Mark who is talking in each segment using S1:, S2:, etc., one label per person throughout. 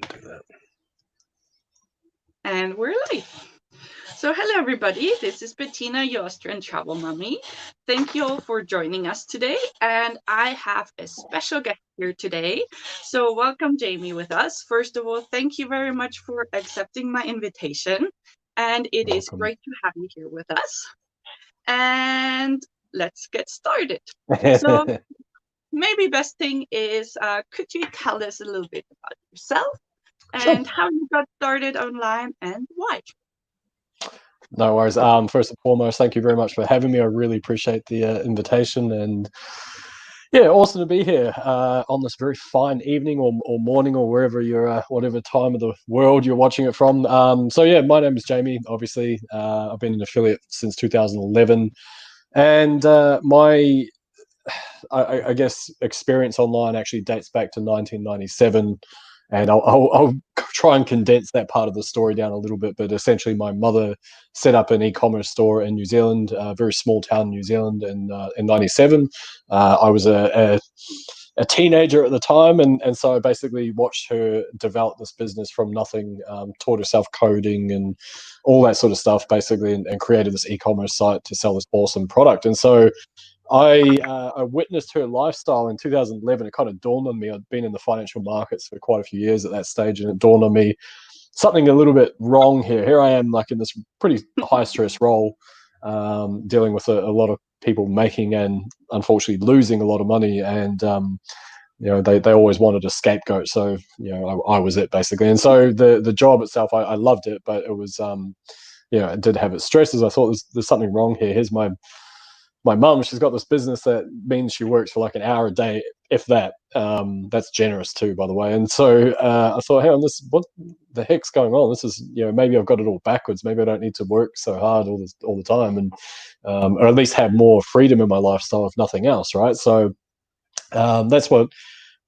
S1: Do that.
S2: And we're live. So, hello everybody. This is Bettina, your Austrian travel mummy. Thank you all for joining us today. And I have a special guest here today. So, welcome Jamie with us. First of all, thank you very much for accepting my invitation. And it is
S1: Welcome.
S2: great to have you here with us. And let's get started. So, maybe best thing is could you tell us a little bit about yourself
S1: Sure.
S2: and how you got started online and why?
S1: No worries. First and foremost, thank you very much for having me. I really appreciate the invitation, and yeah, awesome to be here on this very fine evening or morning or wherever you're, whatever time of the world you're watching it from. So yeah, my name is Jamie. Obviously, I've been an affiliate since 2011, and I guess experience online actually dates back to 1997, and I'll try and condense that part of the story down a little bit. But essentially, my mother set up an e-commerce store in New Zealand, a very small town in New Zealand, in '97. I was a teenager at the time, and so I basically watched her develop this business from nothing, taught herself coding and all that sort of stuff, basically, and created this e-commerce site to sell this awesome product. And so I witnessed her lifestyle in 2011. It kind of dawned on me. I'd been in the financial markets for quite a few years at that stage, and it dawned on me something a little bit wrong here. Here I am, like in this pretty high stress role, dealing with a lot of people making and unfortunately losing a lot of money, and they always wanted a scapegoat. So I was it basically, and so the job itself, I loved it, but it was it did have its stresses. I thought there's something wrong here. Here's my mum, she's got this business that means she works for like an hour a day, if that. That's generous too, by the way. And so I thought, hey, on this, what the heck's going on? This is, maybe I've got it all backwards. Maybe I don't need to work so hard all the time, and or at least have more freedom in my lifestyle, if nothing else, right? So that's what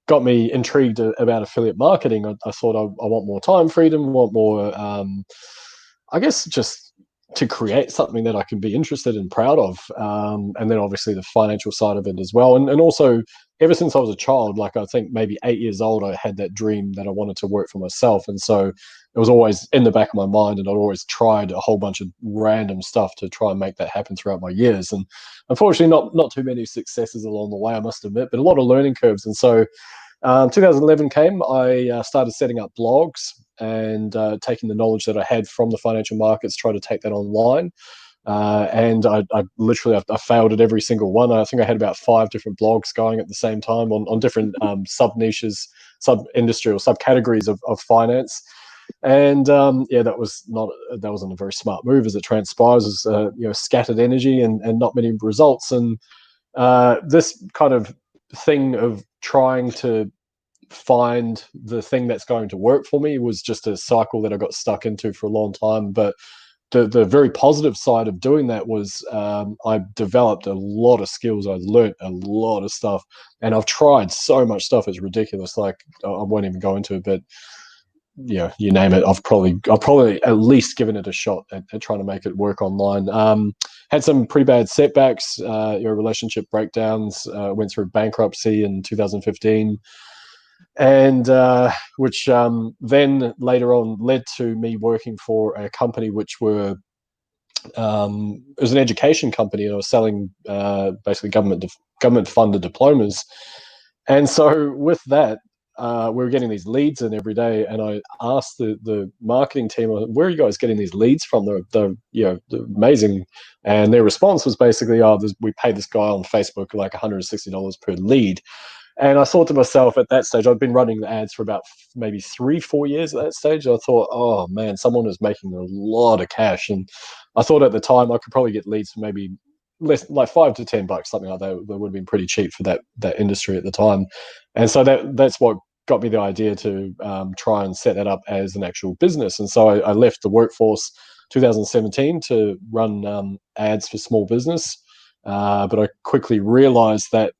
S1: got me intrigued about affiliate marketing. I thought I want more time freedom, want more, I guess, just to create something that I can be interested and proud of. And then obviously the financial side of it as well. And also, ever since I was a child, like I think maybe 8 years old, I had that dream that I wanted to work for myself. And so it was always in the back of my mind, and I'd always tried a whole bunch of random stuff to try and make that happen throughout my years. And unfortunately, not too many successes along the way, I must admit, but a lot of learning curves. And so 2011 came, I started setting up blogs and taking the knowledge that I had from the financial markets, try to take that online. And I literally I failed at every single one. I think I had about 5 different blogs going at the same time on different sub niches, sub industry or subcategories of finance. And that wasn't a very smart move, as it transpires. As scattered energy and not many results. And this kind of thing of trying to find the thing that's going to work for me was just a cycle that I got stuck into for a long time. But the very positive side of doing that was I developed a lot of skills. I learned a lot of stuff, and I've tried so much stuff. It's ridiculous. Like I won't even go into it, but you name it. I've probably at least given it a shot at trying to make it work online. Had some pretty bad setbacks, relationship breakdowns. Went through bankruptcy in 2015, and which then later on led to me working for a company which were it was an education company, and I was selling basically government funded diplomas. And so with that, we were getting these leads in every day, and I asked the marketing team, "Where are you guys getting these leads from? They're amazing." And their response was basically, "Oh, we pay this guy on Facebook like $160 per lead." And I thought to myself at that stage, I'd been running the ads for about maybe 3-4 years at that stage. I thought, oh man, someone is making a lot of cash. And I thought at the time I could probably get leads for maybe less, like $5 to $10, something like that. That would have been pretty cheap for that industry at the time. And so that's what got me the idea to try and set that up as an actual business. And so I left the workforce 2017 to run ads for small business. But I quickly realized that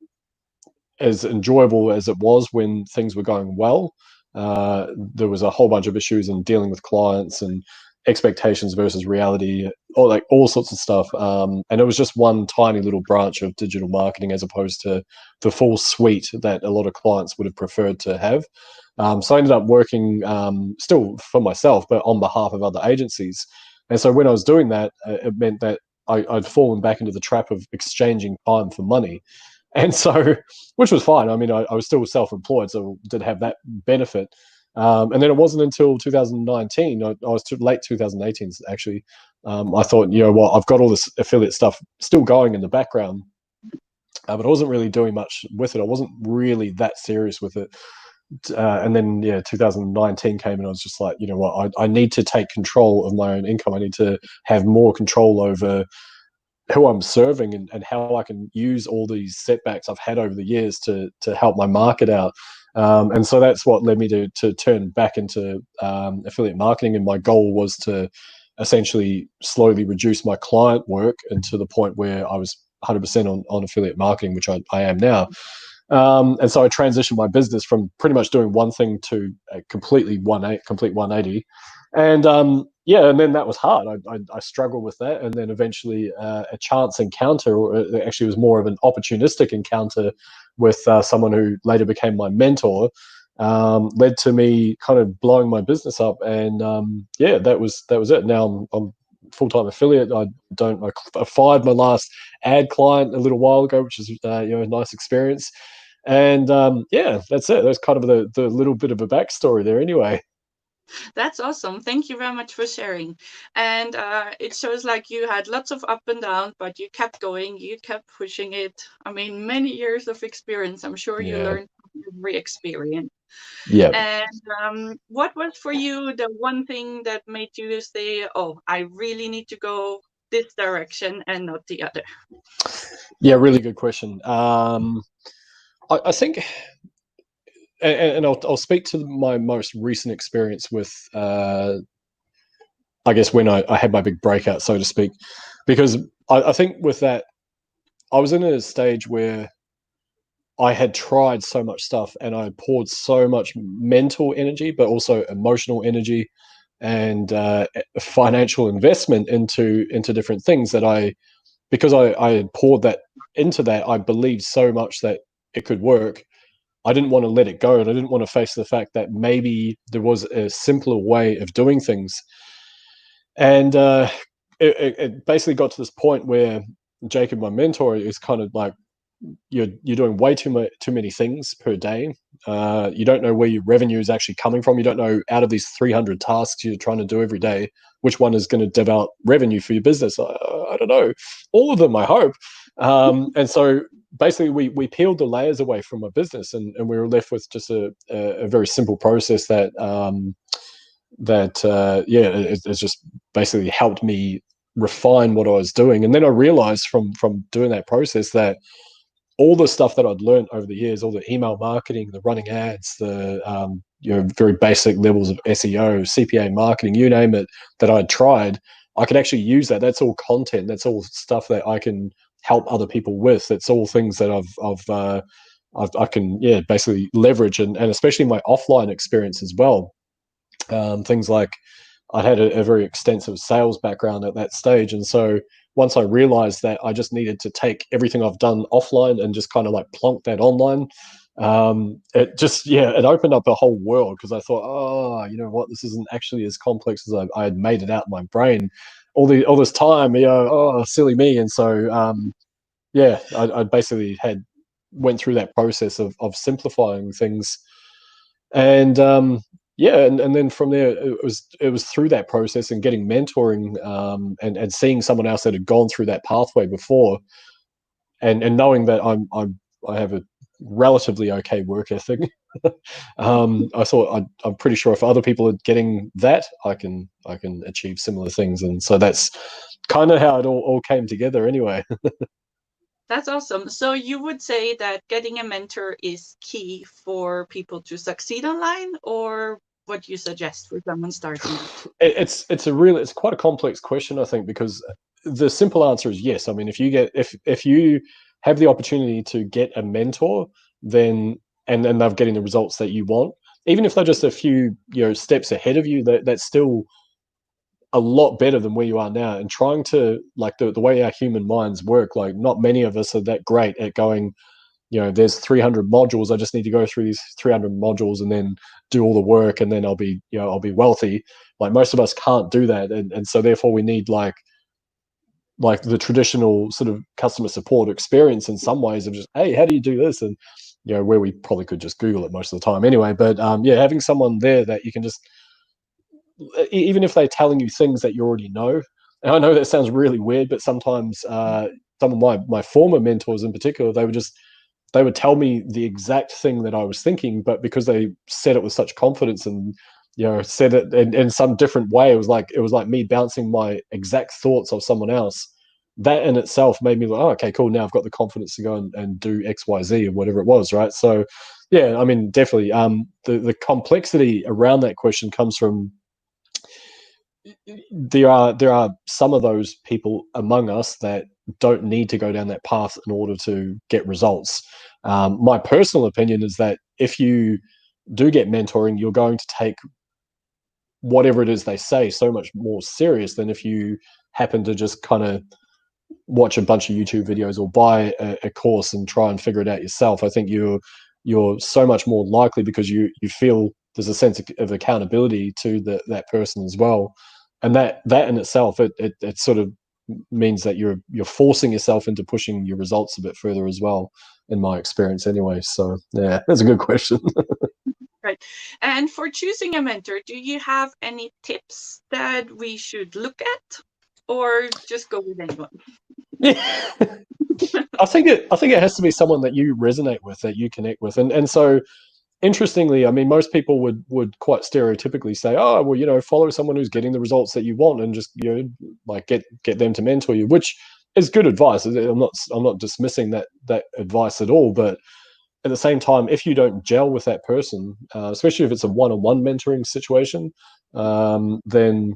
S1: as enjoyable as it was when things were going well, there was a whole bunch of issues in dealing with clients and expectations versus reality, or like all sorts of stuff. And it was just one tiny little branch of digital marketing as opposed to the full suite that a lot of clients would have preferred to have. So I ended up working still for myself, but on behalf of other agencies. And so when I was doing that, it meant that I'd fallen back into the trap of exchanging time for money. And so, which was fine. I mean, I was still self-employed, so did have that benefit. And then it wasn't until 2019, I was late 2018 actually. I thought, you know what, I've got all this affiliate stuff still going in the background, but I wasn't really doing much with it. I wasn't really that serious with it. And then, yeah, 2019 came, and I was just like, you know what, I need to take control of my own income. I need to have more control over who I'm serving, and how I can use all these setbacks I've had over the years to help my market out. And so that's what led me to turn back into affiliate marketing. And my goal was to essentially slowly reduce my client work, and to the point where I was 100% on affiliate marketing, which I am now. And so I transitioned my business from pretty much doing one thing to a complete 180. And yeah, and then that was hard. I struggled with that, and then eventually a chance encounter, or it actually was more of an opportunistic encounter with someone who later became my mentor, led to me kind of blowing my business up. And yeah, that was it. Now I'm full-time affiliate. I fired my last ad client a little while ago, which is a nice experience. And yeah, that's it. That's kind of the little bit of a backstory there anyway.
S2: That's awesome. Thank you very much for sharing. And it shows like you had lots of up and down, but you kept going, you kept pushing it. I mean, many years of experience. I'm sure you
S1: Yeah.
S2: learned from every experience.
S1: Yeah.
S2: And what was for you the one thing that made you say, oh, I really need to go this direction and not the other?
S1: Yeah, really good question. I think, and I'll speak to my most recent experience with, I guess, when I had my big breakout, so to speak, because I think with that, I was in a stage where I had tried so much stuff, and I poured so much mental energy, but also emotional energy and financial investment into different things, that because I had poured that into that, I believed so much that it could work. I didn't want to let it go, and I didn't want to face the fact that maybe there was a simpler way of doing things. And it basically got to this point where Jacob, my mentor, is kind of like, you're doing way too many things per day. You don't know where your revenue is actually coming from. You don't know, out of these 300 tasks you're trying to do every day, which one is going to develop revenue for your business. I don't know. All of them, I hope. And so basically, we peeled the layers away from my business, and we were left with just a very simple process that yeah, it's just basically helped me refine what I was doing. And then I realized from doing that process that all the stuff that I'd learned over the years, all the email marketing, the running ads, the very basic levels of SEO, CPA marketing, you name it, that I'd tried, I could actually use that. That's all content. That's all stuff that I can help other people with. It's all things that I can, yeah, basically leverage, and especially my offline experience as well. Things like, I had a very extensive sales background at that stage. And so once I realized that I just needed to take everything I've done offline and just kind of like plonk that online, it just, yeah, it opened up a whole world, because I thought, oh, you know what, this isn't actually as complex as I had made it out in my brain all this time, oh, silly me. And so, yeah, I basically went through that process of simplifying things. And yeah, and then from there, it was through that process and getting mentoring, and seeing someone else that had gone through that pathway before, and knowing that I have a relatively okay work ethic. I thought, I'm pretty sure if other people are getting that, I can achieve similar things. And so that's kind of how it all came together anyway.
S2: That's awesome. So you would say that getting a mentor is key for people to succeed online, or what do you suggest for someone starting out?
S1: It's quite a complex question, I think, because the simple answer is yes. I mean, if you have the opportunity to get a mentor, then and they're getting the results that you want, even if they're just a few steps ahead of you, that's still a lot better than where you are now, and trying to, like, the way our human minds work, like not many of us are that great at going, there's 300 modules, I just need to go through these 300 modules and then do all the work, and then I'll be wealthy. Like, most of us can't do that, and so therefore we need like the traditional sort of customer support experience in some ways, of just, hey, how do you do this? And where we probably could just Google it most of the time anyway. But yeah, having someone there that you can just, even if they're telling you things that you already know. And I know that sounds really weird, but sometimes some of my former mentors in particular, they would tell me the exact thing that I was thinking, but because they said it with such confidence, and said it in some different way, it was like me bouncing my exact thoughts of someone else. That in itself made me like, oh, okay, cool, now I've got the confidence to go and do XYZ or whatever it was, right? So yeah, I mean, definitely the complexity around that question comes from, there are some of those people among us that don't need to go down that path in order to get results. My personal opinion is that if you do get mentoring, you're going to take whatever it is they say so much more serious than if you happen to just kind of watch a bunch of YouTube videos or buy a course and try and figure it out yourself. I think you're so much more likely, because you feel there's a sense of accountability to that person as well, and that in itself, it sort of means that you're forcing yourself into pushing your results a bit further as well, in my experience anyway. So yeah, that's a good question.
S2: Right. And for choosing a mentor, do you have any tips that we should look at, or just go with anyone?
S1: Yeah. I think it has to be someone that you resonate with, that you connect with, and so interestingly, I mean, most people would quite stereotypically say, oh, well, follow someone who's getting the results that you want, and just like get them to mentor you, which is good advice. I'm not dismissing that advice at all, but at the same time, if you don't gel with that person, especially if it's a one-on-one mentoring situation, then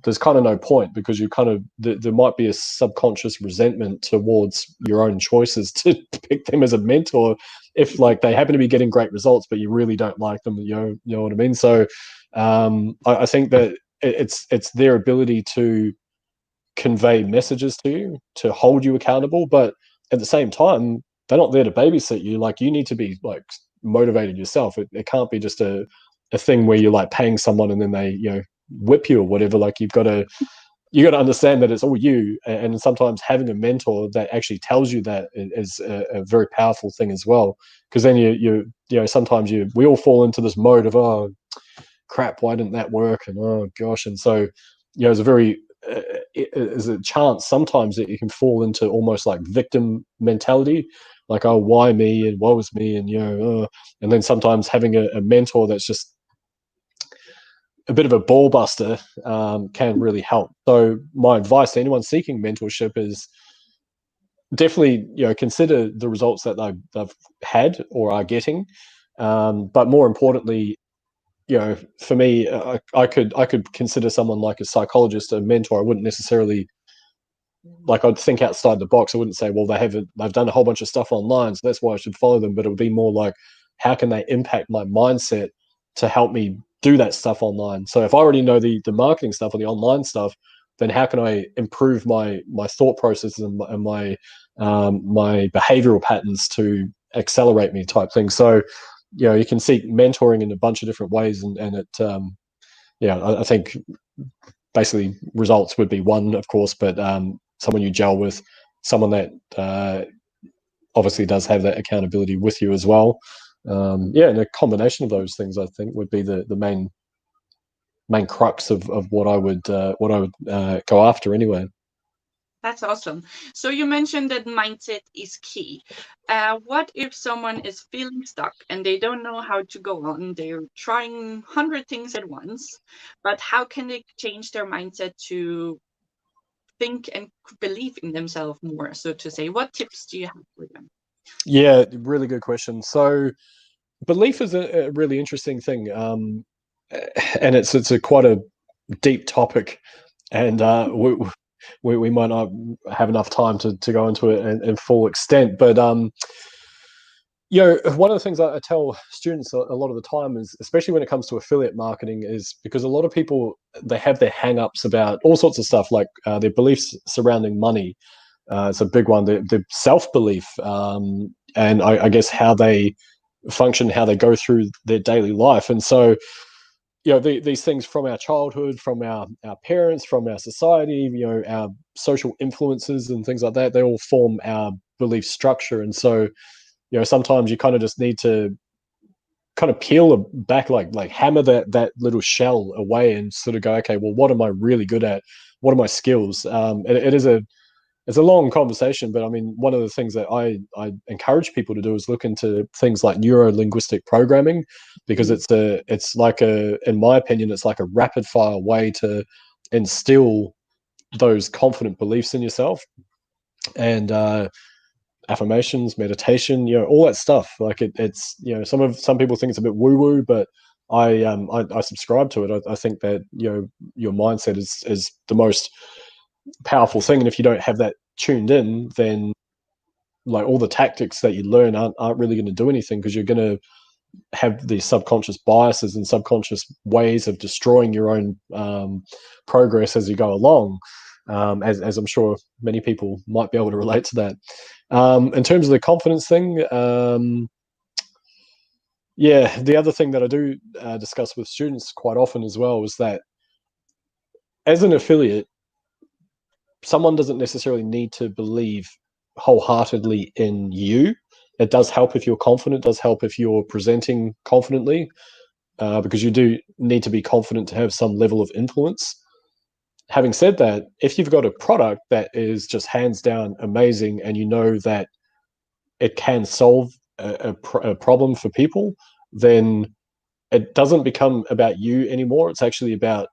S1: there's kind of no point, because you kind of, there might be a subconscious resentment towards your own choices to pick them as a mentor, if like they happen to be getting great results but you really don't like them. You know what I mean? So I think that it's their ability to convey messages to you, to hold you accountable, but at the same time, they're not there to babysit you. Like, you need to be like motivated yourself. It can't be just a thing where you're like paying someone and then they whip you or whatever. Like, you got to understand that it's all you, and sometimes having a mentor that actually tells you that is a very powerful thing as well, because then sometimes we all fall into this mode of, oh crap, why didn't that work, and oh gosh. And so it's a very there's a chance sometimes that you can fall into almost like victim mentality, like, oh, why me, and woe is me, and and then sometimes having a mentor that's just a bit of a ball buster can really help. So my advice to anyone seeking mentorship is definitely consider the results that they've had or are getting, but more importantly, for me, I could consider someone like a psychologist a mentor. I wouldn't necessarily, like, I'd think outside the box. I wouldn't say, well, they've done a whole bunch of stuff online, so that's why I should follow them. But it would be more like, how can they impact my mindset to help me do that stuff online? So if I already know the marketing stuff or the online stuff, then how can I improve my thought processes and my behavioral patterns to accelerate me, type thing. So you can seek mentoring in a bunch of different ways, and it I think basically results would be one, of course, but someone you gel with, someone that obviously does have that accountability with you as well. And a combination of those things, I think, would be the main crux of what I would go after anyway.
S2: That's awesome. So you mentioned that mindset is key. What if someone is feeling stuck and they don't know how to go on? They're trying 100 things at once, but how can they change their mindset to think and believe in themselves more, so to say? What tips do you have for them?
S1: Yeah, really good question. So belief is a really interesting thing, and it's a quite a deep topic, and we might not have enough time to go into it in full extent. But one of the things I tell students a lot of the time is, especially when it comes to affiliate marketing, is because a lot of people, they have their hang-ups about all sorts of stuff, like their beliefs surrounding money. It's a big one. The self-belief, and I guess how they function, how they go through their daily life. And so, these things from our childhood, from our parents, from our society, our social influences and things like that, they all form our belief structure. And so, sometimes you kind of just need to kind of peel back, like hammer that little shell away and sort of go, okay, well, what am I really good at? What are my skills? It is it's a long conversation, but I mean, one of the things that I encourage people to do is look into things like neuro linguistic programming, because it's like in my opinion, it's like a rapid fire way to instill those confident beliefs in yourself. And affirmations, meditation, all that stuff. Like it's some people think it's a bit woo woo, but I subscribe to it. I think that your mindset is the most powerful thing, and if you don't have that tuned in, then like all the tactics that you learn aren't really going to do anything, because you're going to have these subconscious biases and subconscious ways of destroying your own progress as you go along, as I'm sure many people might be able to relate to that. In terms of the confidence thing, the other thing that I do discuss with students quite often as well is that as an affiliate, someone doesn't necessarily need to believe wholeheartedly in you. It does help if you're confident, it does help if you're presenting confidently, because you do need to be confident to have some level of influence. Having said that, if you've got a product that is just hands down amazing, and you know that it can solve a problem for people, then it doesn't become about you anymore. It's actually about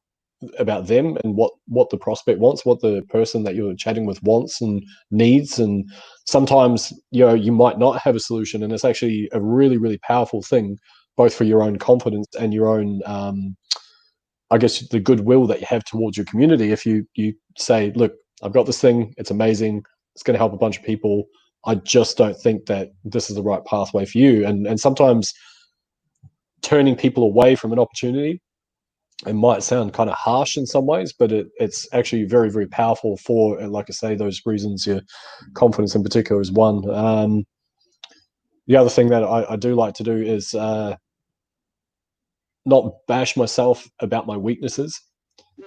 S1: them and what the prospect wants, what the person that you're chatting with wants and needs. And sometimes you might not have a solution, and it's actually a really, really powerful thing, both for your own confidence and your own I guess the goodwill that you have towards your community. If you say, look, I've got this thing, it's amazing, it's going to help a bunch of people, I just don't think that this is the right pathway for you. And sometimes turning people away from an opportunity, it might sound kind of harsh in some ways, but it's actually very, very powerful for, like I say, those reasons. Your confidence in particular is one. The other thing that I do like to do is not bash myself about my weaknesses,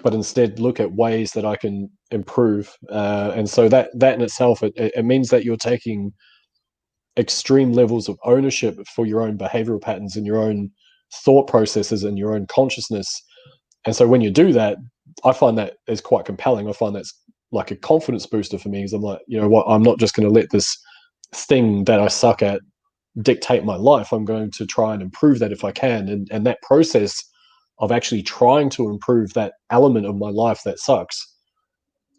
S1: but instead look at ways that I can improve. And so that in itself, it means that you're taking extreme levels of ownership for your own behavioral patterns and your own thought processes and your own consciousness. And so when you do that, I find that is quite compelling. I find that's like a confidence booster for me, because I'm like, you know what, I'm not just going to let this thing that I suck at dictate my life. I'm going to try and improve that if I can. And that process of actually trying to improve that element of my life that sucks,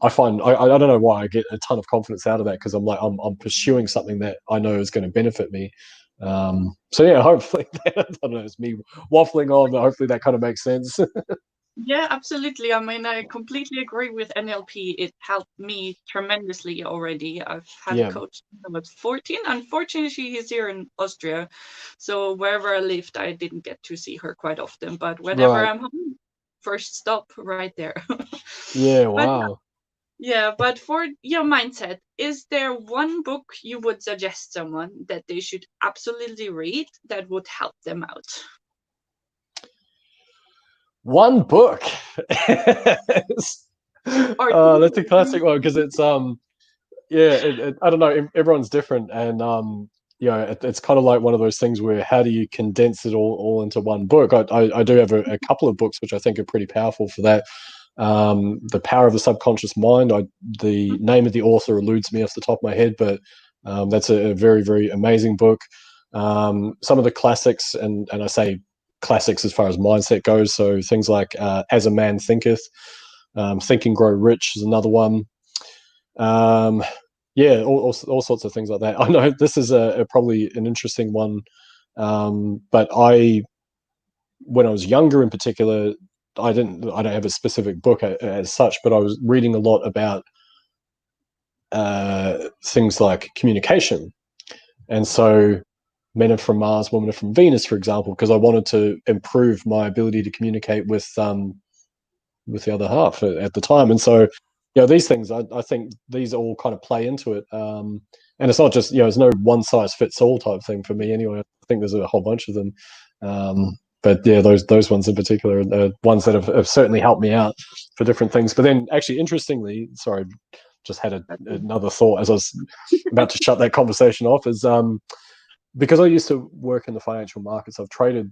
S1: I find I don't know why I get a ton of confidence out of that, because I'm like, I'm pursuing something that I know is going to benefit me. So yeah, hopefully I don't know, it's me waffling on, but hopefully that kind of makes sense.
S2: Yeah, absolutely. I mean, I completely agree with NLP. It helped me tremendously already. I've had a
S1: Yeah,
S2: coach since I was 14. Unfortunately, he's here in Austria. So wherever I lived, I didn't get to see her quite often. But whenever
S1: right.
S2: I'm home, first stop right there.
S1: Yeah,
S2: But
S1: wow.
S2: yeah, but for your mindset, is there one book you would suggest someone that they should absolutely read that would help them out?
S1: One book.
S2: Or
S1: That's a classic one, because it's yeah, I don't know, everyone's different. And it's kind of like one of those things where, how do you condense it all into one book? I do have a couple of books which I think are pretty powerful for that. The Power of the Subconscious Mind. The name of the author eludes me off the top of my head, but that's a very, very amazing book. Some of the classics, and I say classics as far as mindset goes, so things like As a Man Thinketh, Think and Grow Rich is another one. Um, yeah, all sorts of things like that. I know this is probably an interesting one, but when I was younger, in particular, I don't have a specific book as such, but I was reading a lot about things like communication. And so men are from Mars, women are from Venus, for example, because I wanted to improve my ability to communicate with the other half at the time. And so, these things, I think these all kind of play into it. And it's not just, it's no one size fits all type thing for me anyway. I think there's a whole bunch of them. But yeah, those ones in particular are ones that have certainly helped me out for different things. But then actually, interestingly, sorry, just had another thought as I was about to shut that conversation off, is because I used to work in the financial markets, I've traded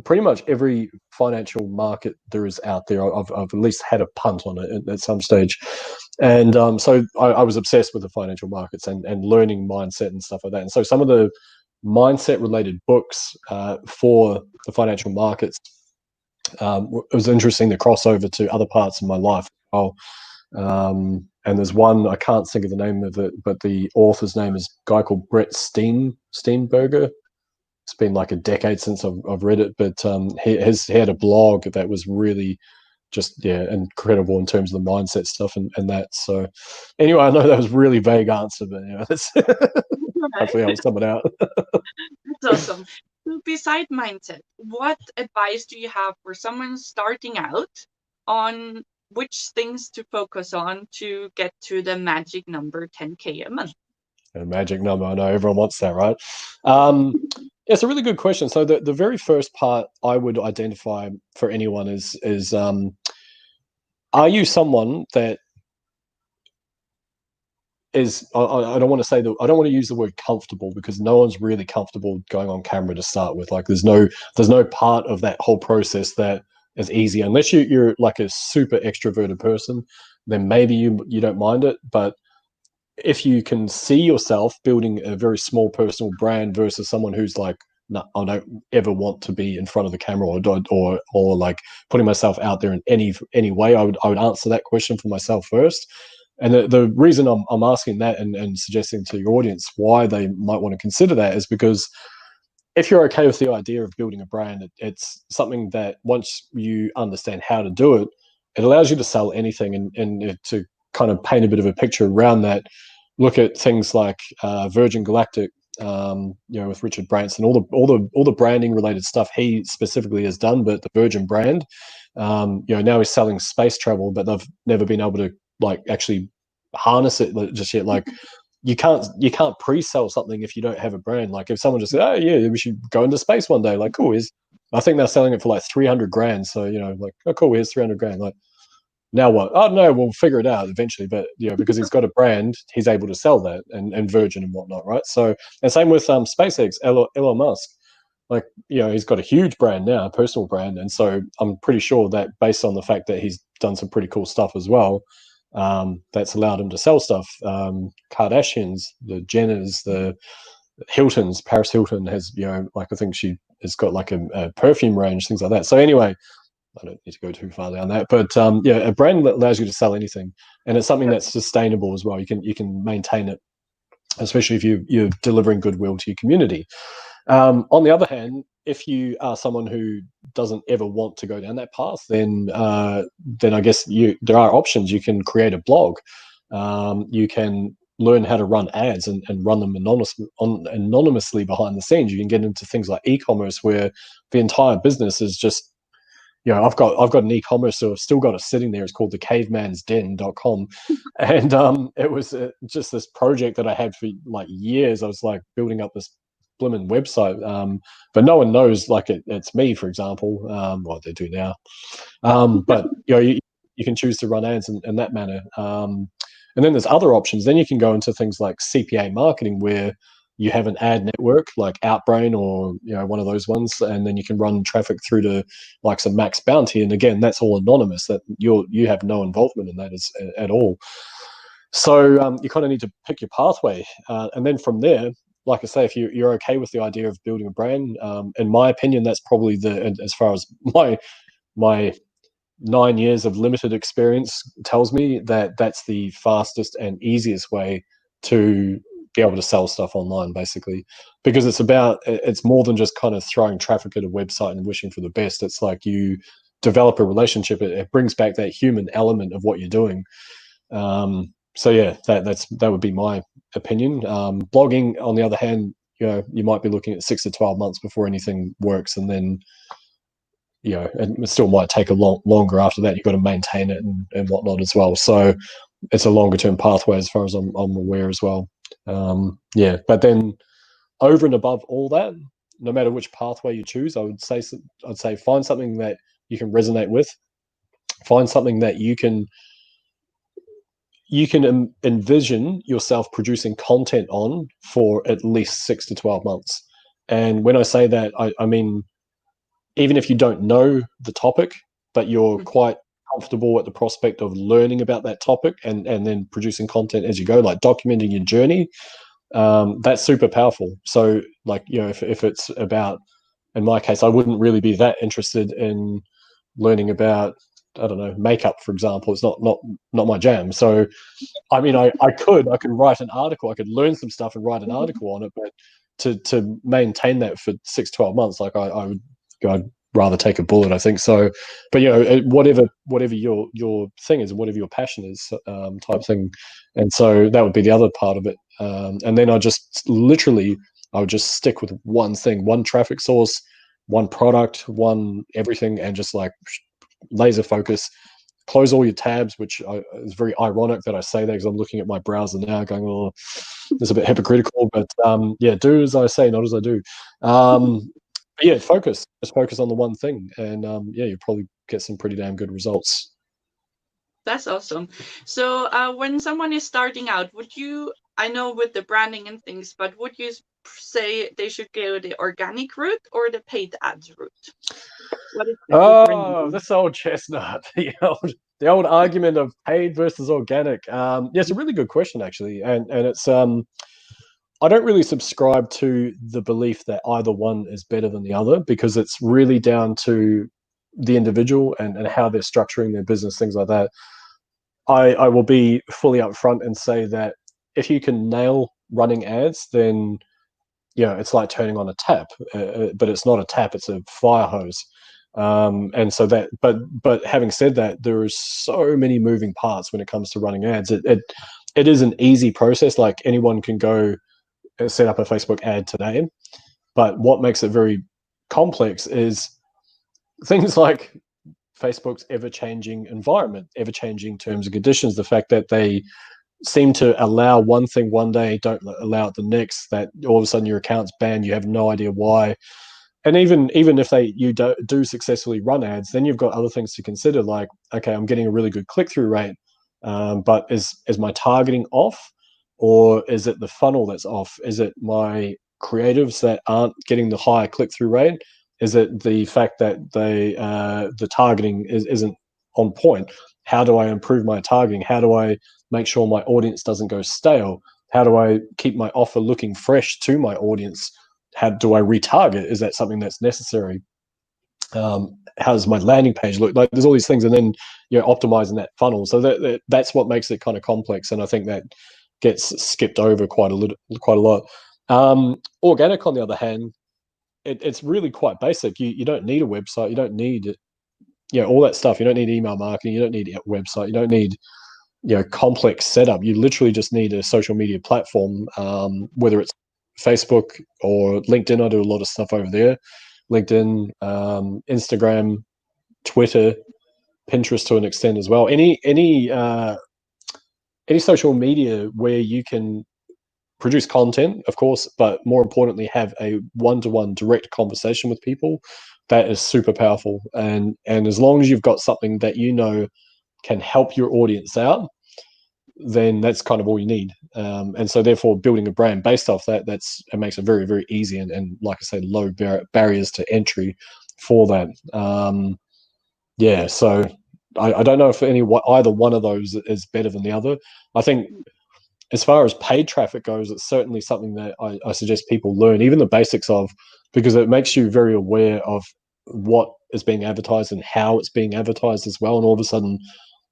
S1: pretty much every financial market there is out there. I've at least had a punt on it at some stage. And so I was obsessed with the financial markets and learning mindset and stuff like that. And so some of the mindset related books for the financial markets, it was interesting to cross over to other parts of my life as well. And there's one, I can't think of the name of it, but the author's name is a guy called Brett Steenberger. It's been like a decade since I've read it, but he had a blog that was really just incredible in terms of the mindset stuff and that. So anyway, I know that was a really vague answer, but that's hopefully helps someone out.
S2: That's awesome. So beside mindset, what advice do you have for someone starting out on which things to focus on to get to the magic number 10K a month?
S1: A magic number, I know everyone wants that, right? It's a really good question. So the very first part I would identify for anyone is are you someone that is, I don't want to say that, I don't want to use the word comfortable, because no one's really comfortable going on camera to start with. Like there's no part of that whole process that is easy, unless you're like a super extroverted person, then maybe you don't mind it. But if you can see yourself building a very small personal brand versus someone who's like, no, I don't ever want to be in front of the camera or like putting myself out there in any way, I would answer that question for myself first. And the reason I'm asking that and suggesting to your audience why they might want to consider that is because if you're okay with the idea of building a brand, it's something that once you understand how to do it, it allows you to sell anything. And to kind of paint a bit of a picture around that, look at things like Virgin Galactic, with Richard Branson, all the branding related stuff he specifically has done. But the Virgin brand, now he's selling space travel, but they've never been able to like actually harness it just yet. Like you can't pre-sell something if you don't have a brand. Like if someone just said, oh yeah, we should go into space one day, like cool, I think they're selling it for like 300 grand. So like, oh cool, here's 300 grand. Like now what? Oh no, we'll figure it out eventually. But because he's got a brand, he's able to sell that and Virgin and whatnot, right? So, and same with SpaceX, Elon Musk. Like he's got a huge brand now, a personal brand, and so I'm pretty sure that based on the fact that he's done some pretty cool stuff as well, that's allowed him to sell stuff. Kardashians, the Jenners, the Hiltons. Paris Hilton has like I think she has got like a perfume range, things like that. So anyway, I don't need to go too far down that, but a brand that allows you to sell anything, and it's something that's sustainable as well. You can maintain it, especially if you're delivering goodwill to your community. On the other hand, if you are someone who doesn't ever want to go down that path, then I guess there are options. You can create a blog. You can learn how to run ads and run them anonymously behind the scenes. You can get into things like e-commerce, where the entire business is just I've got an e-commerce, so I've still got it sitting there. It's called thecavemansden.com. And it was just this project that I had for like years. I was like building up this blimmin' website, but no one knows like it's me, for example. Well, they do now. But you can choose to run ads in that manner. And then there's other options. Then you can go into things like CPA marketing, where you have an ad network like Outbrain or one of those ones, and then you can run traffic through to like some Max Bounty. And again, that's all anonymous. That you have no involvement in that at all. So you kind of need to pick your pathway, and then from there, like I say, if you're okay with the idea of building a brand, in my opinion, that's probably as far as my 9 years of limited experience tells me, that's the fastest and easiest way to be able to sell stuff online, basically, because it's more than just kind of throwing traffic at a website and wishing for the best. It's like you develop a relationship. It brings back that human element of what you're doing. So yeah, that would be my opinion. Blogging, on the other hand, you might be looking at 6 to 12 months before anything works, and then and it still might take a longer after that. You've got to maintain it and whatnot as well. So it's a longer term pathway as far as I'm aware as well. But then over and above all that, no matter which pathway you choose, I'd say find something that you can resonate with. Find something that you can envision yourself producing content on for at least 6 to 12 months. And when I say that, I mean, even if you don't know the topic, but you're quite comfortable at the prospect of learning about that topic and then producing content as you go, like documenting your journey, that's super powerful. So like, if it's about, in my case, I wouldn't really be that interested in learning about, I don't know, makeup, for example. It's not my jam. So I mean, I could write an article, I could learn some stuff and write an article on it, but to maintain that for 6-12 months, like I'd rather take a bullet, I think. So, but whatever your thing is, whatever your passion is, type thing. And so that would be the other part of it. And then I would just stick with one thing, one traffic source, one product, one everything, and just like laser focus. Close all your tabs, which is very ironic that I say that because I'm looking at my browser now going, oh, it's a bit hypocritical, but do as I say, not as I do. Just focus on the one thing, and you'll probably get some pretty damn good results.
S2: That's awesome. So when someone is starting out, I know with the branding and things, but would you say they should go the organic route or the paid ads route? What is the difference?
S1: This old chestnut, the old argument of paid versus organic. It's a really good question, actually, and it's I don't really subscribe to the belief that either one is better than the other, because it's really down to the individual and how they're structuring their business, things like that. I will be fully upfront and say that if you can nail running ads, then it's like turning on a tap, but it's not a tap; it's a fire hose. And so that, but having said that, there is so many moving parts when it comes to running ads. It is an easy process. Like anyone can go set up a Facebook ad today, but what makes it very complex is things like Facebook's ever-changing environment, ever-changing terms and conditions, the fact that they seem to allow one thing one day, don't allow it the next, that all of a sudden your account's banned, you have no idea why. And even if you do successfully run ads, then you've got other things to consider, like, okay, I'm getting a really good click-through rate, but is my targeting off, or is it the funnel that's off? Is it my creatives that aren't getting the high click-through rate? Is it the fact that the targeting isn't on point? How do I improve my targeting? How do I make sure my audience doesn't go stale? How do I keep my offer looking fresh to my audience? How do I retarget? Is that something that's necessary? How does my landing page look? Like, there's all these things, and then optimizing that funnel. So that's what makes it kind of complex, and I think that gets skipped over quite a lot. Organic, on the other hand, it's really quite basic. You don't need a website. You don't need all that stuff. You don't need email marketing. You don't need a website. You don't need complex setup. You literally just need a social media platform, whether it's Facebook or LinkedIn. I do a lot of stuff over there. LinkedIn, Instagram, Twitter, Pinterest to an extent as well. Any social media where you can produce content, of course, but more importantly, have a one-to-one direct conversation with people, that is super powerful. And as long as you've got something that can help your audience out, then that's kind of all you need. And so therefore building a brand based off that, it makes it very, very easy and like I say, low barriers to entry for that. So I don't know if either one of those is better than the other. I think as far as paid traffic goes, it's certainly something that I suggest people learn, even the basics of, because it makes you very aware of what is being advertised and how it's being advertised as well. And all of a sudden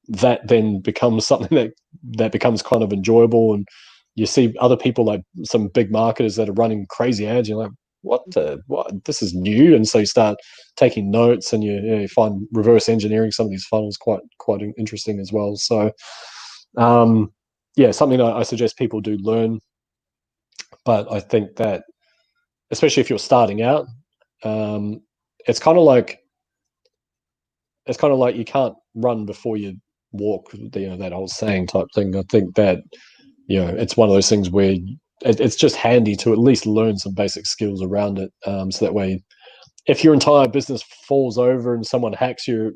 S1: that then becomes something that becomes kind of enjoyable. And you see other people, like some big marketers that are running crazy ads. You're like, what? This is new. And so you start taking notes, and you find reverse engineering some of these funnels quite interesting as well. So, something I suggest people do learn. But I think that especially if you're starting out, um, it's kind of like you can't run before you walk. That old saying type thing. I think that it's one of those things where it's just handy to at least learn some basic skills around it, so that way, if your entire business falls over and someone hacks your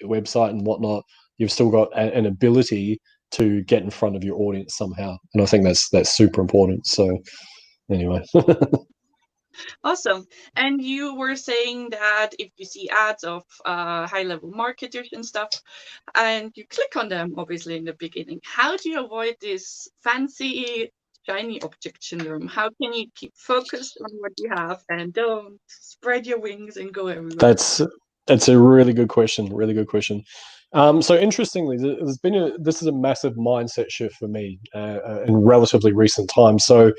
S1: website and whatnot, you've still got an ability to get in front of your audience somehow. And I think that's super important. So anyway.
S2: Awesome. And you were saying that if you see ads of high-level marketers and stuff, and you click on them, obviously in the beginning, how do you avoid this fancy shiny object syndrome? How can you keep focused on what you have and don't spread your wings and go everywhere?
S1: That's a really good question. Really good question. So interestingly, this is a massive mindset shift for me in relatively recent times. So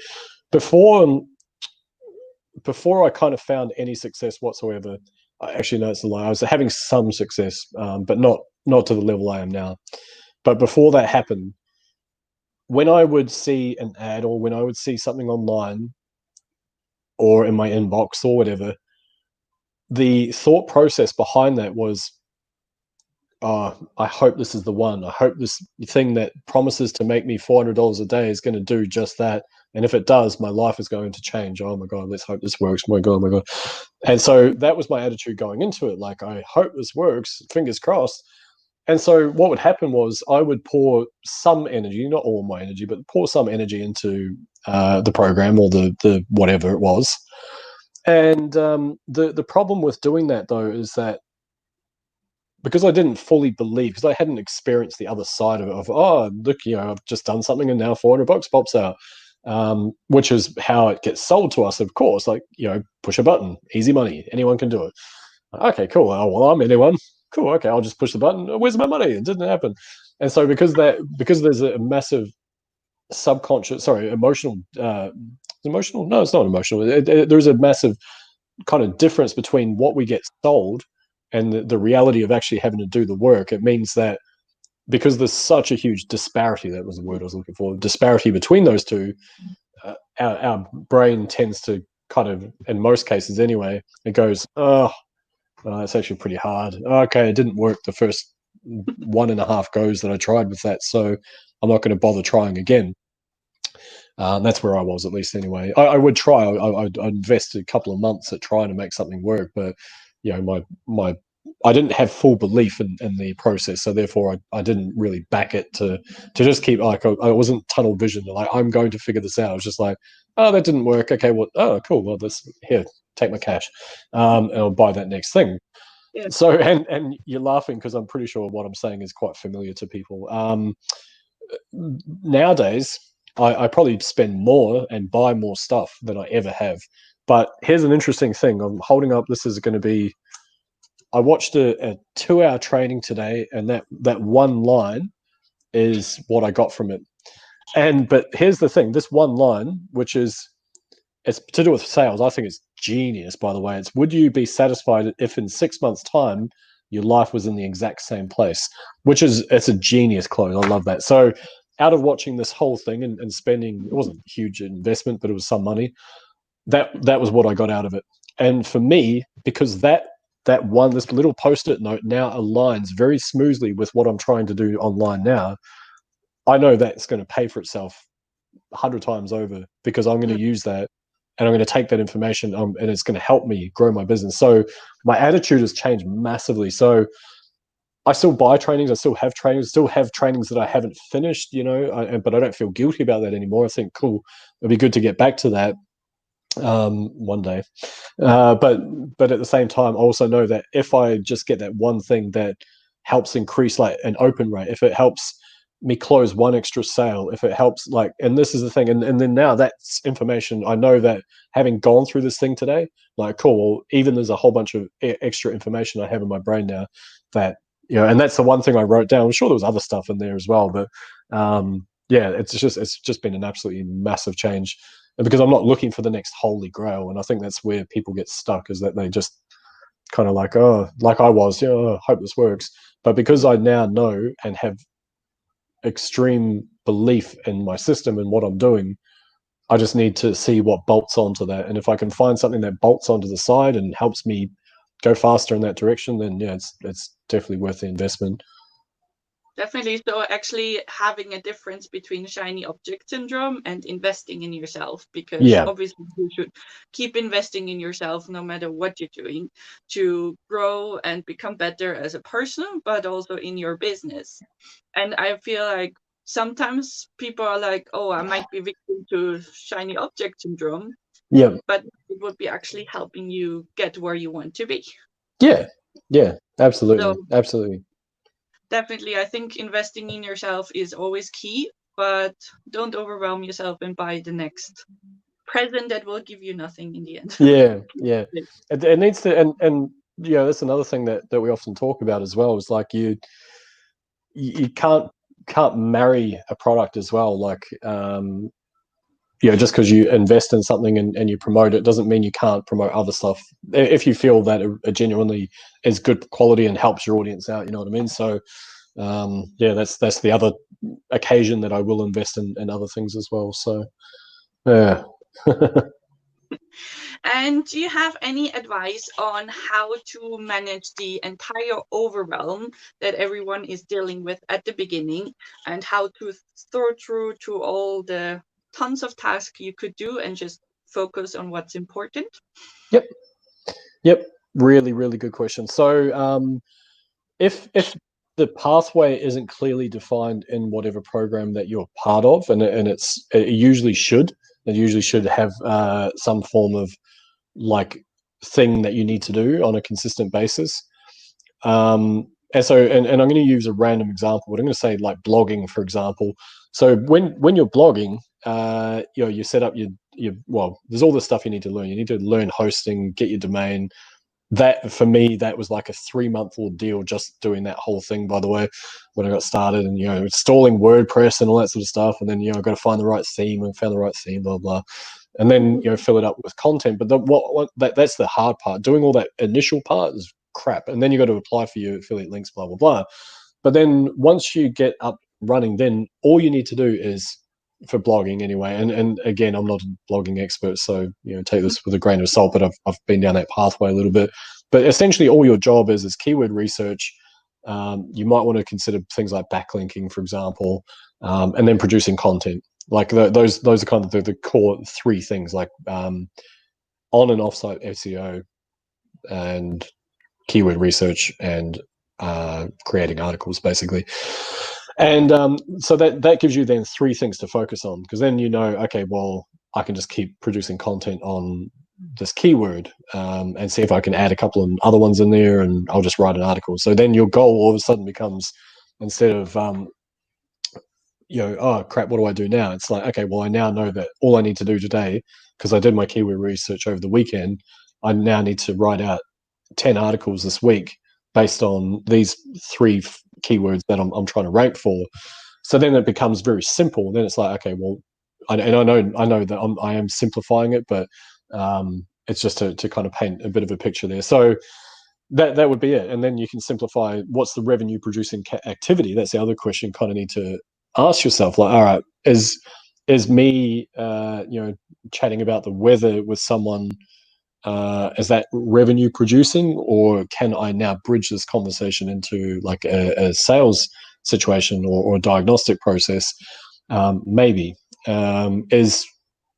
S1: before before I kind of found any success whatsoever, actually no, it's a lie. I was having some success, but not to the level I am now. But before that happened, when I would see an ad or when I would see something online or in my inbox or whatever, the thought process behind that was, I hope this is the one. I hope this thing that promises to make me $400 a day is going to do just that. And if it does, my life is going to change. Oh my God, let's hope this works. My God, oh my God. And so that was my attitude going into it. Like, I hope this works, fingers crossed. And so what would happen was I would pour some energy, not all my energy, but pour some energy into the program or the whatever it was. And the problem with doing that, though, is that because I didn't fully believe, because I hadn't experienced the other side of it, of, oh, look, I've just done something and now $400 pops out, which is how it gets sold to us, of course. Like, push a button, easy money, anyone can do it. Okay, cool. Oh, well, I'm anyone. Cool. Okay, I'll just push the button. Where's my money? It didn't happen. And so because there's a massive subconscious, sorry, emotional. No, it's not emotional. There's a massive kind of difference between what we get sold and the reality of actually having to do the work. It means that because there's such a huge disparity, that was the word I was looking for, disparity between those two, our brain tends to kind of, in most cases anyway, it goes, oh, it's actually pretty hard. Okay, it didn't work the first 1.5 goes that I tried with that, so I'm not going to bother trying again. That's where I was, at least anyway. I would try. I invested a couple of months at trying to make something work, but my I didn't have full belief in the process, so therefore I didn't really back it to just keep, like, I wasn't tunnel vision, like, I'm going to figure this out. I was just like, oh, that didn't work. Okay, well, oh, cool. Well, this here, take my cash, and I'll buy that next thing.
S2: Yeah.
S1: So, and you're laughing because I'm pretty sure what I'm saying is quite familiar to people. Nowadays, I probably spend more and buy more stuff than I ever have. But here's an interesting thing. I'm holding up. This is going to be. I watched a 2-hour training today, and that one line is what I got from it. But here's the thing. This one line, which is, it's to do with sales. I think it's genius, by the way. It's, would you be satisfied if in 6 months' time your life was in the exact same place? It's a genius quote. I love that. So out of watching this whole thing and spending, it wasn't a huge investment, but it was some money. That was what I got out of it. And for me, because this little post-it note now aligns very smoothly with what I'm trying to do online now, I know that's going to pay for itself 100 times over, because I'm going to use that, and I'm going to take that information, and it's going to help me grow my business. So my attitude has changed massively. So I still buy trainings. I still have trainings. Still have trainings that I haven't finished, but I don't feel guilty about that anymore. I think, cool, it'd be good to get back to that one day. But at the same time, I also know that if I just get that one thing that helps increase, like, an open rate, if it helps me close one extra sale, if it helps, like, and this is the thing, and then now that's information I know, that having gone through this thing today, like, cool, well, even there's a whole bunch of extra information I have in my brain now that, and that's the one thing I wrote down. I'm sure there was other stuff in there as well, but yeah, it's just been an absolutely massive change. And because I'm not looking for the next holy grail, and I think that's where people get stuck, is that they just kind of like, oh, like I was, I hope this works. But because I now know and have extreme belief in my system and what I'm doing, I just need to see what bolts onto that. And if I can find something that bolts onto the side and helps me go faster in that direction, then yeah, it's definitely worth the investment.
S2: Definitely. So actually having a difference between shiny object syndrome and investing in yourself, because
S1: Yeah,
S2: obviously you should keep investing in yourself no matter what you're doing to grow and become better as a person, but also in your business. And I feel like sometimes people are like, oh, I might be victim to shiny object syndrome,
S1: yeah,
S2: but it would be actually helping you get where you want to be.
S1: yeah, yeah.
S2: So
S1: Absolutely, absolutely.
S2: definitely, I think investing in yourself is always key, but don't overwhelm yourself and buy the next present that will give you nothing in the end.
S1: Yeah, yeah. It needs to, and that's another thing that we often talk about as well. Is like you can't marry a product as well. Like just because you invest in something and you promote it doesn't mean you can't promote other stuff if you feel that it genuinely is good quality and helps your audience out. You know what I mean? So yeah, that's the other occasion that I will invest in other things as well. So yeah.
S2: And do you have any advice on how to manage the entire overwhelm that everyone is dealing with at the beginning, and how to sort through to all the tons of tasks you could do and just focus on what's important?
S1: Yep. Yep. Really, really good question. So if the pathway isn't clearly defined in whatever program that you're part of, and it usually should have some form of like thing that you need to do on a consistent basis. And I'm going to use a random example, but I'm going to say like blogging, for example. So when you're blogging, you set up well, there's all this stuff you need to learn. You need to learn hosting, get your domain. That for me, that was like a 3 month ordeal just doing that whole thing. By the way, when I got started, and installing WordPress and all that sort of stuff, and then I got to find the right theme and found the right theme, blah blah, and then fill it up with content. But that's the hard part. Doing all that initial part is crap, and then you got to apply for your affiliate links, blah blah blah. But then once you get up running, then all you need to do is, for blogging anyway, and again, I'm not a blogging expert, so take this with a grain of salt, but I've been down that pathway a little bit. But essentially all your job is keyword research. You might want to consider things like backlinking, for example, and then producing content. Like those are kind of the core three things, like on and offsite SEO and keyword research and creating articles, basically. And so that gives you then three things to focus on, because then okay, well, I can just keep producing content on this keyword and see if I can add a couple of other ones in there, and I'll just write an article. So then your goal all of a sudden becomes, instead of oh crap, what do I do now? It's like, okay, well, I now know that all I need to do today, because I did my keyword research over the weekend, I now need to write out 10 articles this week based on these three keywords that I'm trying to rank for. So then it becomes very simple. Then it's like, okay, well, I know that I am simplifying it, but it's just to kind of paint a bit of a picture there. So that would be it. And then you can simplify what's the revenue producing activity. That's the other question you kind of need to ask yourself. Like, all right, is me chatting about the weather with someone, is that revenue producing, or can I now bridge this conversation into like a sales situation or a diagnostic process? Maybe is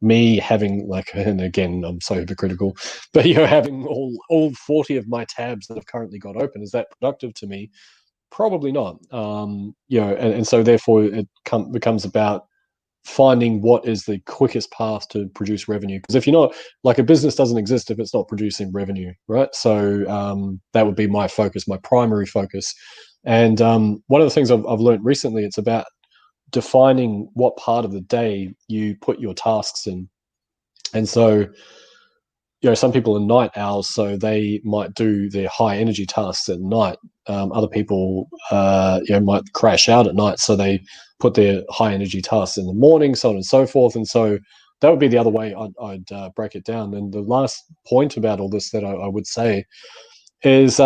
S1: me having like, and again, I'm so hypocritical, but having all 40 of my tabs that I've currently got open, is that productive to me? Probably not. And so therefore it becomes about finding what is the quickest path to produce revenue. Because if you're not, like, a business doesn't exist if it's not producing revenue, right? So that would be my focus, my primary focus. And one of the things I've learned recently, it's about defining what part of the day you put your tasks in. And so some people are night owls, so they might do their high energy tasks at night. Other people, might crash out at night, so they put their high energy tasks in the morning, so on and so forth. And so that would be the other way I'd break it down. And the last point about all this that I would say is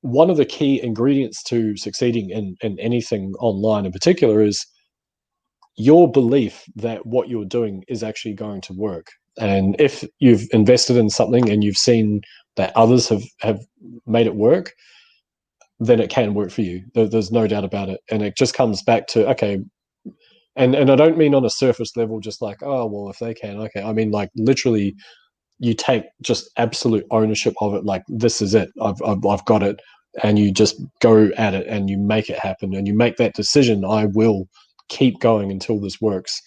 S1: one of the key ingredients to succeeding in anything online in particular is your belief that what you're doing is actually going to work. And if you've invested in something and you've seen that others have made it work, then it can work for you. There's no doubt about it. And it just comes back to, okay, and I don't mean on a surface level, just like, oh, well, if they can, okay. I mean, like, literally, you take just absolute ownership of it. Like, this is it. I've got it. And you just go at it and you make it happen and you make that decision. I will keep going until this works.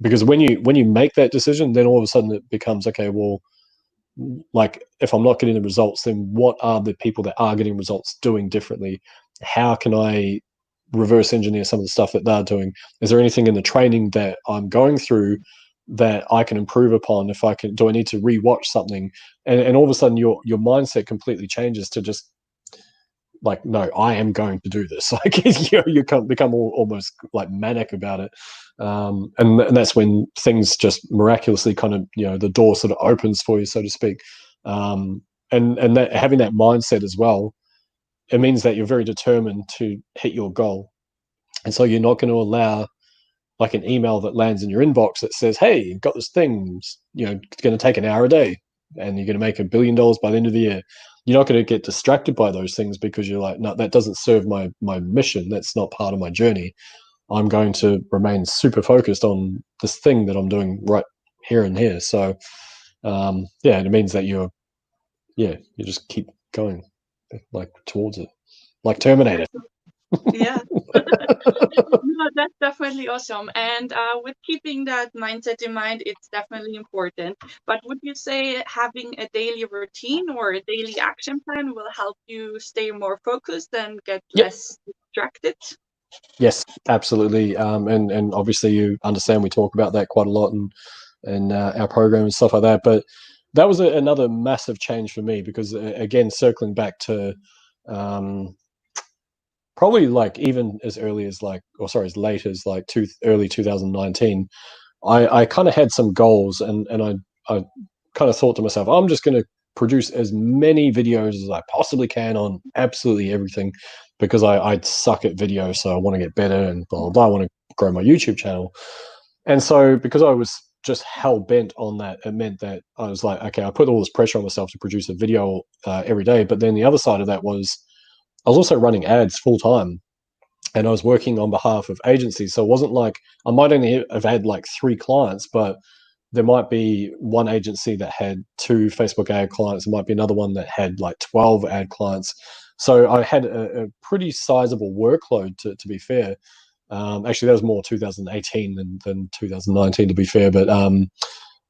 S1: Because when you make that decision, then all of a sudden it becomes, okay, well, like, if I'm not getting the results, then what are the people that are getting results doing differently? How can I reverse engineer some of the stuff that they're doing? Is there anything in the training that I'm going through that I can improve upon? If I can, do I need to rewatch something? And all of a sudden your mindset completely changes to just like, no, I am going to do this. Like, you can become almost like manic about it. And that's when things just miraculously kind of, the door sort of opens for you, so to speak. And that, having that mindset as well, it means that you're very determined to hit your goal. And so you're not going to allow like an email that lands in your inbox that says, hey, you've got this thing, it's going to take an hour a day and you're going to make $1 billion by the end of the year. You're not going to get distracted by those things because you're like, no, that doesn't serve my mission. That's not part of my journey. I'm going to remain super focused on this thing that I'm doing right here and here. So, yeah, it means that you just keep going like towards it, like Terminator.
S2: Yeah. No, that's definitely awesome. And with keeping that mindset in mind, it's definitely important. But would you say having a daily routine or a daily action plan will help you stay more focused and get
S1: Yep.
S2: less distracted?
S1: Yes, absolutely. And obviously you understand we talk about that quite a lot in our program and stuff like that. But that was another massive change for me because, again, circling back to um, probably like even as early as like, or sorry, as late as like early 2019, I kind of had some goals and I kind of thought to myself, I'm just going to produce as many videos as I possibly can on absolutely everything because I suck at video, so I want to get better and blah, blah, blah. I want to grow my YouTube channel. And so because I was just hell bent on that, it meant that I was like, okay, I put all this pressure on myself to produce a video every day. But then the other side of that was I was also running ads full time and I was working on behalf of agencies. So it wasn't like I might only have had like 3 clients, but there might be one agency that had 2 Facebook ad clients. There might be another one that had like 12 ad clients. So I had a pretty sizable workload, to be fair. Actually, that was more 2018 than 2019, to be fair. But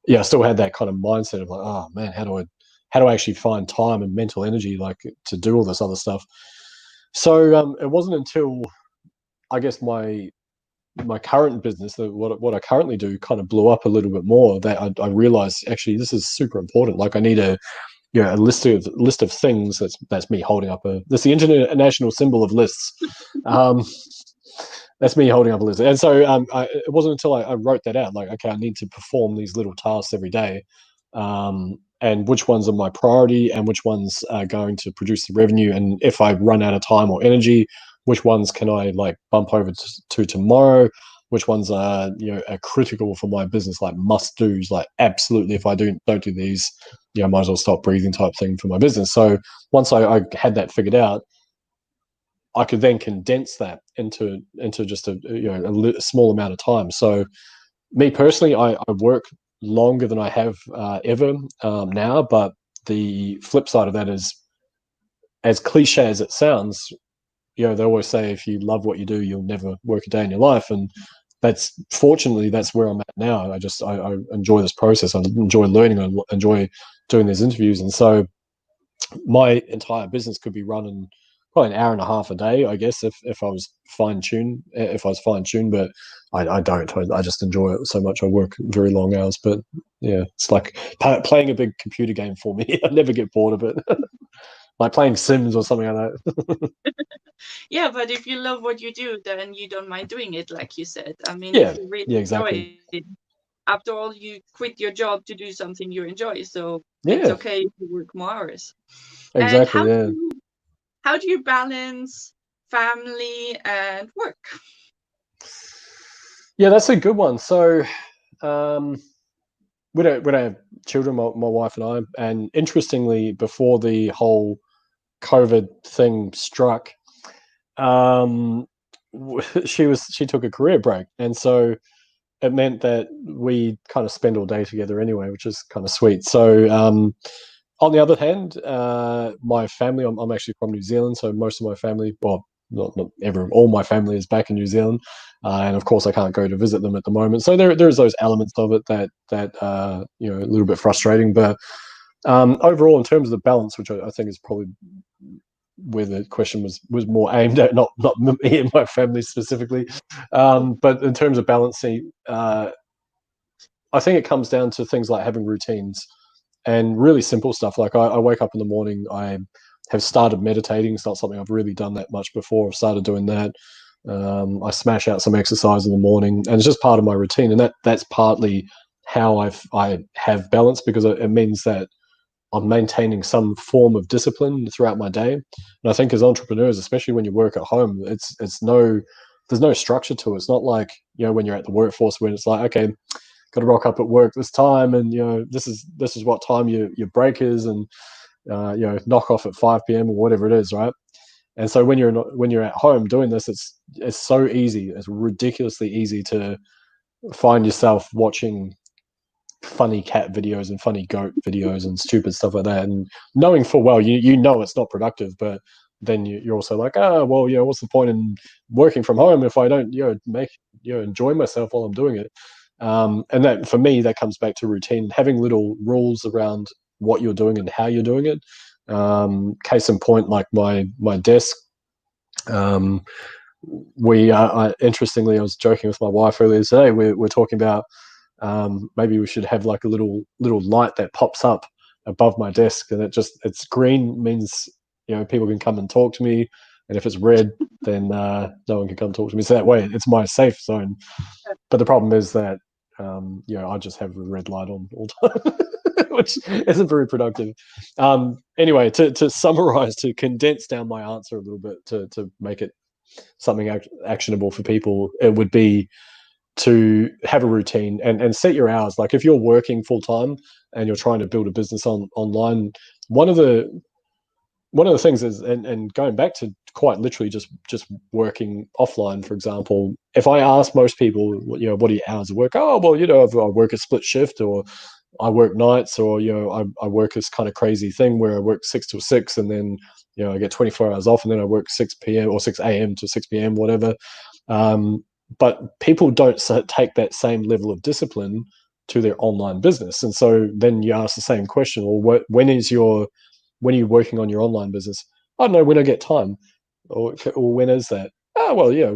S1: yeah, I still had that kind of mindset of like, oh man, how do I actually find time and mental energy like to do all this other stuff? So it wasn't until I guess my current business, what I currently do, kind of blew up a little bit more. That I realized actually this is super important. Like I need a list of things. That's me holding up that's the international symbol of lists. Um, that's me holding up a list. And so it wasn't until I wrote that out, like, okay, I need to perform these little tasks every day. And which ones are my priority and which ones are going to produce the revenue. And if I run out of time or energy, which ones can I like bump over to tomorrow? Which ones are critical for my business, like must do's, like absolutely if I don't do these, I might as well stop breathing type thing for my business. So once I had that figured out, I could then condense that into just a small amount of time. So me personally, I work longer than I have ever now, but the flip side of that is, as cliche as it sounds, they always say if you love what you do, you'll never work a day in your life, and that's where I'm at now. I enjoy this process. I enjoy learning. I enjoy doing these interviews, and so my entire business could be run in probably an hour and a half a day, I guess, if I was fine tuned. But I don't. I just enjoy it so much. I work very long hours, but yeah, it's like playing a big computer game for me. I never get bored of it. Like playing Sims or something like that.
S2: Yeah, but if you love what you do, then you don't mind doing it, like you said. I mean, if
S1: Yeah,
S2: you really
S1: yeah, exactly.
S2: enjoy it, after all, you quit your job to do something you enjoy, so it's
S1: Yeah,
S2: okay to work more hours. And
S1: exactly. Yeah.
S2: how do you balance family and work?
S1: Yeah, that's a good one. So um, we don't have children, my wife and I. And interestingly, before the whole COVID thing struck, um, she took a career break, and so it meant that we kind of spend all day together anyway, which is kind of sweet. So on the other hand, my family, I'm actually from New Zealand, so most of my family, well, not everyone, all my family is back in New Zealand, and of course I can't go to visit them at the moment. So there's those elements of it that you know, a little bit frustrating, but overall, in terms of the balance, which I think is probably where the question was more aimed at, not me and my family specifically, but in terms of balancing, I think it comes down to things like having routines and really simple stuff. Like I wake up in the morning, I have started meditating. It's not something I've really done that much before. I've started doing that. I smash out some exercise in the morning, and it's just part of my routine. And that's partly how I have balance, because it means that I'm maintaining some form of discipline throughout my day. And I think as entrepreneurs, especially when you work at home, it's no there's no structure to it. It's not like, you know, when you're at the workforce, when it's like, okay, got to rock up at work this time, and you know, this is what time your break is, and you know, knock off at 5 p.m. or whatever it is, right? And so when you're at home doing this, it's so easy, it's ridiculously easy to find yourself watching funny cat videos and funny goat videos and stupid stuff like that, and knowing full well you know it's not productive, but then you're also like, oh well, you know, what's the point in working from home if I don't, you know, make, you know, enjoy myself while I'm doing it. And that, for me, that comes back to routine, having little rules around what you're doing and how you're doing it. Case in point, like my desk. Um, interestingly, I was joking with my wife earlier today. We're talking about maybe we should have like a little light that pops up above my desk, and it's green means, you know, people can come and talk to me, and if it's red, then no one can come talk to me. So that way, it's my safe zone. But the problem is that you know, I just have a red light on all the time, which isn't very productive. Anyway, to summarize, to condense down my answer a little bit, to make it something actionable for people, it would be to have a routine and set your hours. Like if you're working full time and you're trying to build a business online, one of the one of the things is, and going back to quite literally just working offline, for example, if I ask most people, you know, what are your hours of work? Oh, well, you know, I work a split shift, or I work nights, or you know, I work this kind of crazy thing where I work 6 till 6, and then, you know, I get 24 hours off, and then I work 6 p.m. or 6 a.m. to 6 p.m., whatever. Um, but people don't take that same level of discipline to their online business, and so then you ask the same question: well, when are you working on your online business? I don't know, when I get time. Or when is that? Oh, well, yeah,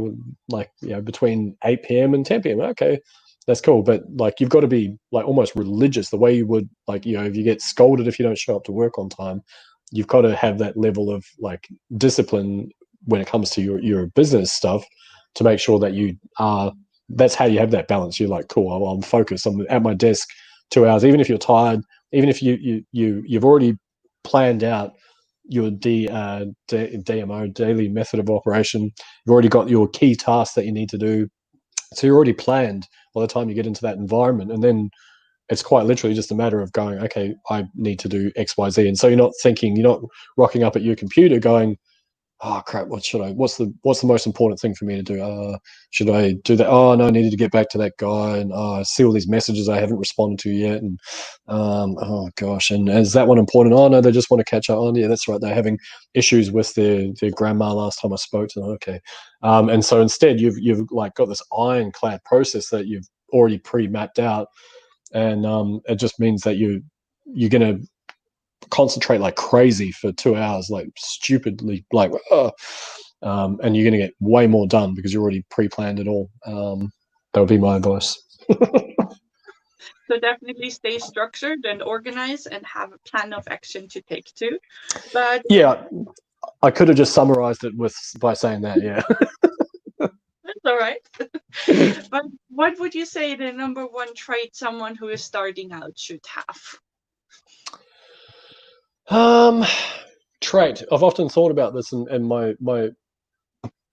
S1: like, you know, between 8 p.m. and 10 p.m. Okay, that's cool. But like, you've got to be like almost religious, the way you would, like, you know, if you get scolded if you don't show up to work on time, you've got to have that level of like discipline when it comes to your business stuff, to make sure that you are, that's how you have that balance. You're like, cool, I'm focused, I'm at my desk 2 hours, even if you're tired, even if you've already planned out your DMO, daily method of operation. You've already got your key tasks that you need to do. So you're already planned by the time you get into that environment. And then it's quite literally just a matter of going, okay, I need to do X, Y, Z. And so you're not rocking up at your computer going, oh crap, what's the most important thing for me to do? Should I do that? Oh no, I needed to get back to that guy, and I see all these messages I haven't responded to yet, and oh gosh, and is that one important? Oh no, they just want to catch up. Oh yeah, that's right, they're having issues with their grandma last time I spoke to them. Okay. And so instead you've like got this ironclad process that you've already pre-mapped out, and it just means that you're gonna concentrate like crazy for 2 hours, like stupidly, like, and you're going to get way more done because you already pre-planned it all. That would be my advice.
S2: So definitely stay structured and organized and have a plan of action to take to. But
S1: Yeah, I could have just summarized it by saying that. Yeah.
S2: that's all right. But what would you say the number one trait someone who is starting out should have?
S1: um, Trait. I've often thought about this, and my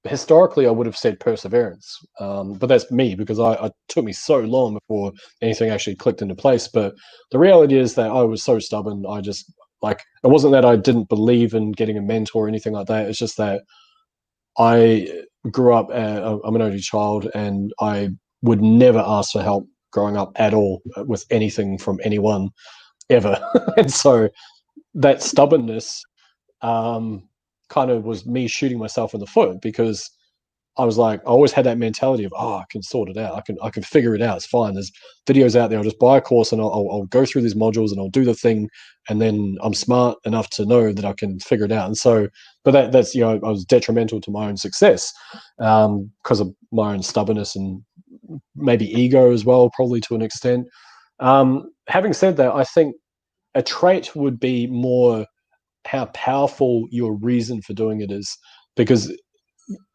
S1: historically I would have said perseverance, but that's me because I took me so long before anything actually clicked into place. But the reality is that I was so stubborn. I just like it wasn't that I didn't believe in getting a mentor or anything like that. It's just that I grew up. I'm an only child, and I would never ask for help growing up at all with anything from anyone ever. And so that stubbornness kind of was me shooting myself in the foot because I was like, I always had that mentality of, oh, I can sort it out. I can figure it out. It's fine. There's videos out there. I'll just buy a course and I'll go through these modules and I'll do the thing. And then I'm smart enough to know that I can figure it out. And so, but that's, I was detrimental to my own success because of my own stubbornness and maybe ego as well, probably to an extent. Having said that, I think a trait would be more how powerful your reason for doing it is, because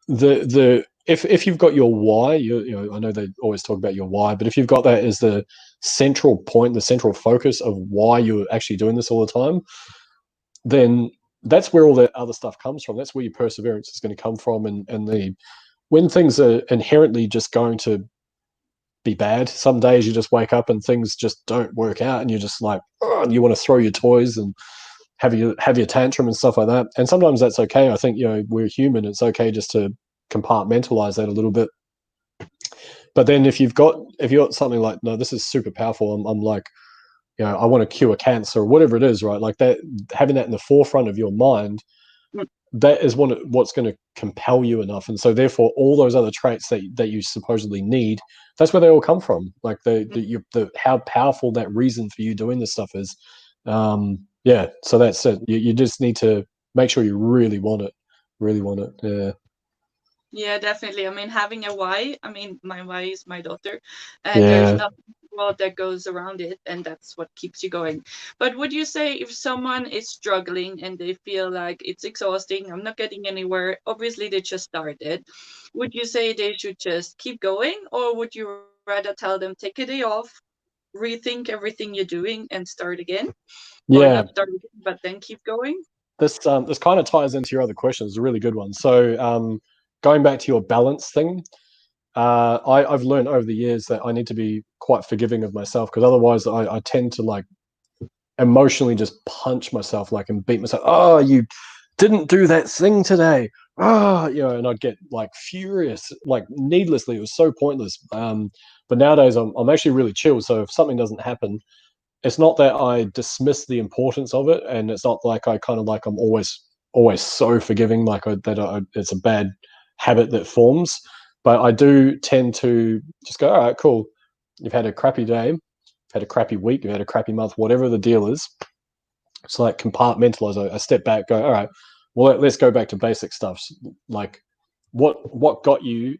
S1: the if you've got your why, I know they always talk about your why, but if you've got that as the central point, the central focus of why you're actually doing this all the time, then that's where all that other stuff comes from. That's where your perseverance is going to come from, and the when things are inherently just going to be bad. Some days you just wake up and things just don't work out, and you're just like, oh, and you want to throw your toys and have your tantrum and stuff like that. And sometimes that's okay. I think we're human. It's okay just to compartmentalize that a little bit. But then if you've got something like, no, this is super powerful. I'm like, I want to cure cancer or whatever it is, right? Like that, having that in the forefront of your mind, that is what's going to compel you enough. And so therefore all those other traits that you supposedly need, that's where they all come from. Like the how powerful that reason for you doing this stuff is. Yeah, so that's it. You just need to make sure you really want it. Really want it. Yeah.
S2: Yeah, definitely. I mean, having a why, I mean, my why is my daughter, and there's
S1: Yeah.
S2: nothing in the world that goes around it, and that's what keeps you going. But would you say if someone is struggling and they feel like it's exhausting, I'm not getting anywhere, obviously they just started, would you say they should just keep going, or would you rather tell them take a day off, rethink everything you're doing, and start again? Or
S1: Yeah.
S2: not start again, but then keep going?
S1: This kind of ties into your other question. It's a really good one. So going back to your balance thing, I've learned over the years that I need to be quite forgiving of myself, because otherwise I tend to like emotionally just punch myself like and beat myself. Oh, you didn't do that thing today. Oh, and I'd get like furious, like needlessly. It was so pointless. But nowadays I'm actually really chill. So if something doesn't happen, it's not that I dismiss the importance of it, and it's not like I kind of like I'm always so forgiving, like it's a bad habit that forms. But I do tend to just go, all right, cool. You've had a crappy day, had a crappy week, you had a crappy month, whatever the deal is. It's like compartmentalize. I step back, go, all right, well, let's go back to basic stuff. Like, what got you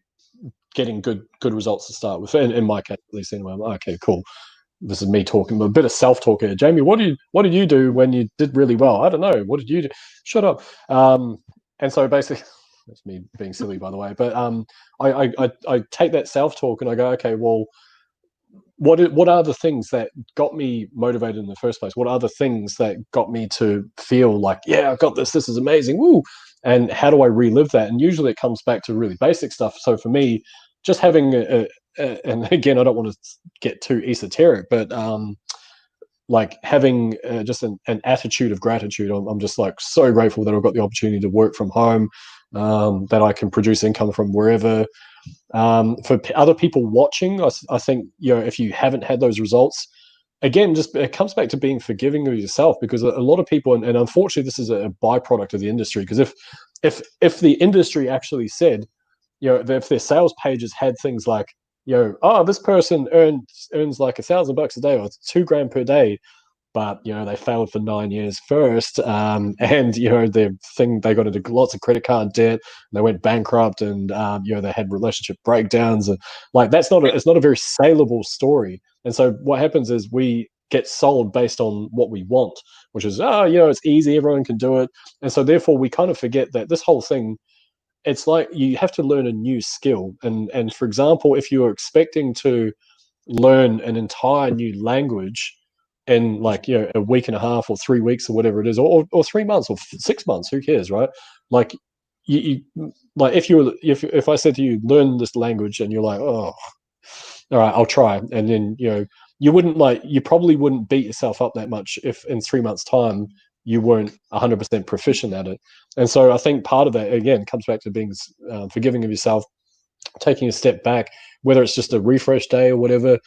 S1: getting good results to start with? In my case, at least, anyway. I'm like, okay, cool. This is me talking, a bit of self-talk here. Jamie, what did you do when you did really well? I don't know. What did you do? Shut up. And so basically, that's me being silly, by the way. But I take that self-talk and I go, okay, well, what are the things that got me motivated in the first place? What are the things that got me to feel like, yeah, I've got this. This is amazing. Woo! And how do I relive that? And usually it comes back to really basic stuff. So for me, just having and again, I don't want to get too esoteric, but like having just an attitude of gratitude. I'm just like so grateful that I've got the opportunity to work from home, that I can produce income from wherever. For other people watching, I think if you haven't had those results, again, just it comes back to being forgiving of yourself, because a lot of people, and unfortunately, this is a byproduct of the industry. Because if the industry actually said, if their sales pages had things like, oh, this person earns like $1,000 a day or $2,000 per day, but they failed for 9 years first, and they got into lots of credit card debt, and they went bankrupt, and they had relationship breakdowns, and like it's not a very saleable story. And so what happens is we get sold based on what we want, which is it's easy, everyone can do it. And so therefore we kind of forget that this whole thing, it's like you have to learn a new skill. And for example, if you're expecting to learn an entire new language in like a week and a half or 3 weeks or whatever it is, or 3 months or 6 months, who cares, right? Like like if I said to you, learn this language, and you're like, oh, all right, I'll try, and then you probably wouldn't beat yourself up that much if in 3 months' time you weren't 100% proficient at it. And so I think part of that again comes back to being forgiving of yourself, taking a step back, whether it's just a refresh day or whatever,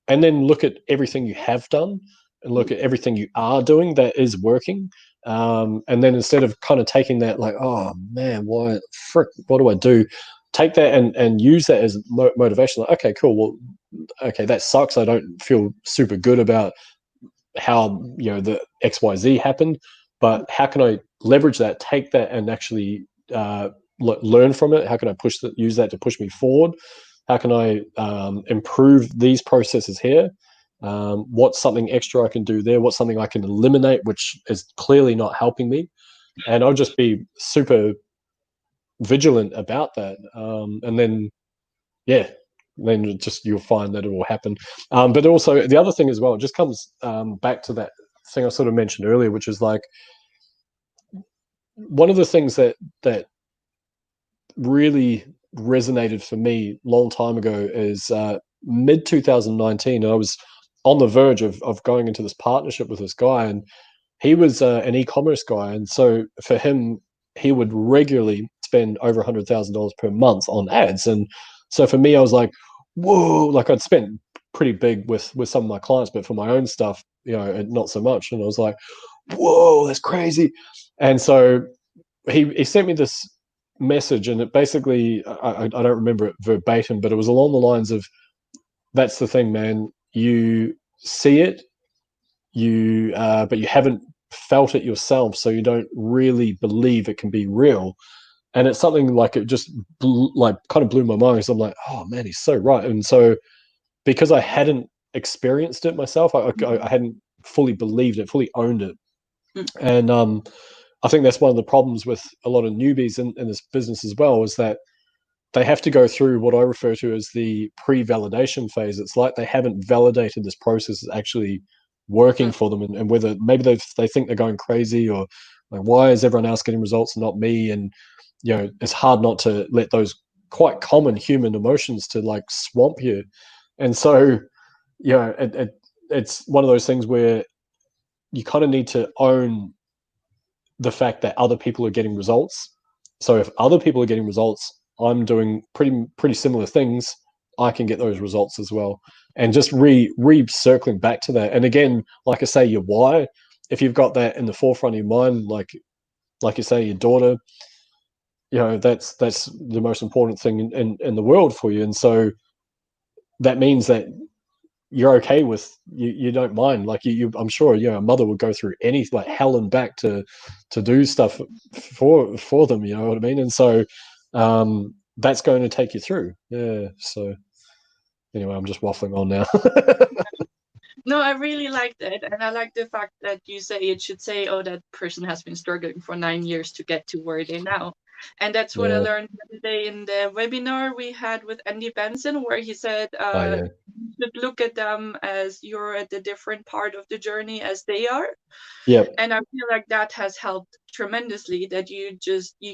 S1: and then look at everything you have done and look at everything you are doing that is working. And then instead of kind of taking that like, oh man, why frick, what do I do? Take that and use that as motivation. Like, okay, cool. Well, okay, that sucks. I don't feel super good about how the XYZ happened, but how can I leverage that, take that, and actually learn from it? How can I use that to push me forward? How can I improve these processes here? What's something extra I can do there? What's something I can eliminate, which is clearly not helping me? And I'll just be super vigilant about that. And then, yeah, then just you'll find that it will happen. But also the other thing as well, it just comes back to that thing I sort of mentioned earlier, which is like one of the things that really resonated for me a long time ago is mid 2019. I was on the verge of going into this partnership with this guy, and he was an e-commerce guy, and so for him, he would regularly spend over $100,000 per month on ads. And so for me, I was like, whoa, like I'd spent pretty big with some of my clients, but for my own stuff, not so much. And I was like, whoa, that's crazy. And so he sent me this message, and it basically, I don't remember it verbatim, but it was along the lines of, that's the thing, man, you see it, but you haven't felt it yourself, so you don't really believe it can be real. And it's something like it just kind of blew my mind, because I'm like, oh man, he's so right. And so because I hadn't experienced it myself, I hadn't fully believed it, fully owned it. And I think that's one of the problems with a lot of newbies in this business as well, is that they have to go through what I refer to as the pre-validation phase. It's like they haven't validated this process is actually working for them, and whether maybe they think they're going crazy, or like, why is everyone else getting results and not me? And it's hard not to let those quite common human emotions to like swamp you. And so it's one of those things where you kind of need to own the fact that other people are getting results. So if other people are getting results, I'm doing pretty similar things, I can get those results as well. And just circling back to that. And again, like I say, your why, if you've got that in the forefront of your mind, like you say, your daughter, that's the most important thing in the world for you. And so that means that you're okay with, you don't mind, like I'm sure a mother would go through any like hell and back to do stuff for them, you know what I mean? And so that's going to take you through. Yeah. So anyway, I'm just waffling on now.
S2: No, I really like that. And I like the fact that you say it should say, oh, that person has been struggling for 9 years to get to where they now. And that's what I
S1: Yeah.
S2: learned the other day in the webinar we had with Andy Benson, where he said,
S1: Oh yeah.
S2: you should look at them as you're at a different part of the journey as they are.
S1: Yep.
S2: And I feel like that has helped tremendously, that you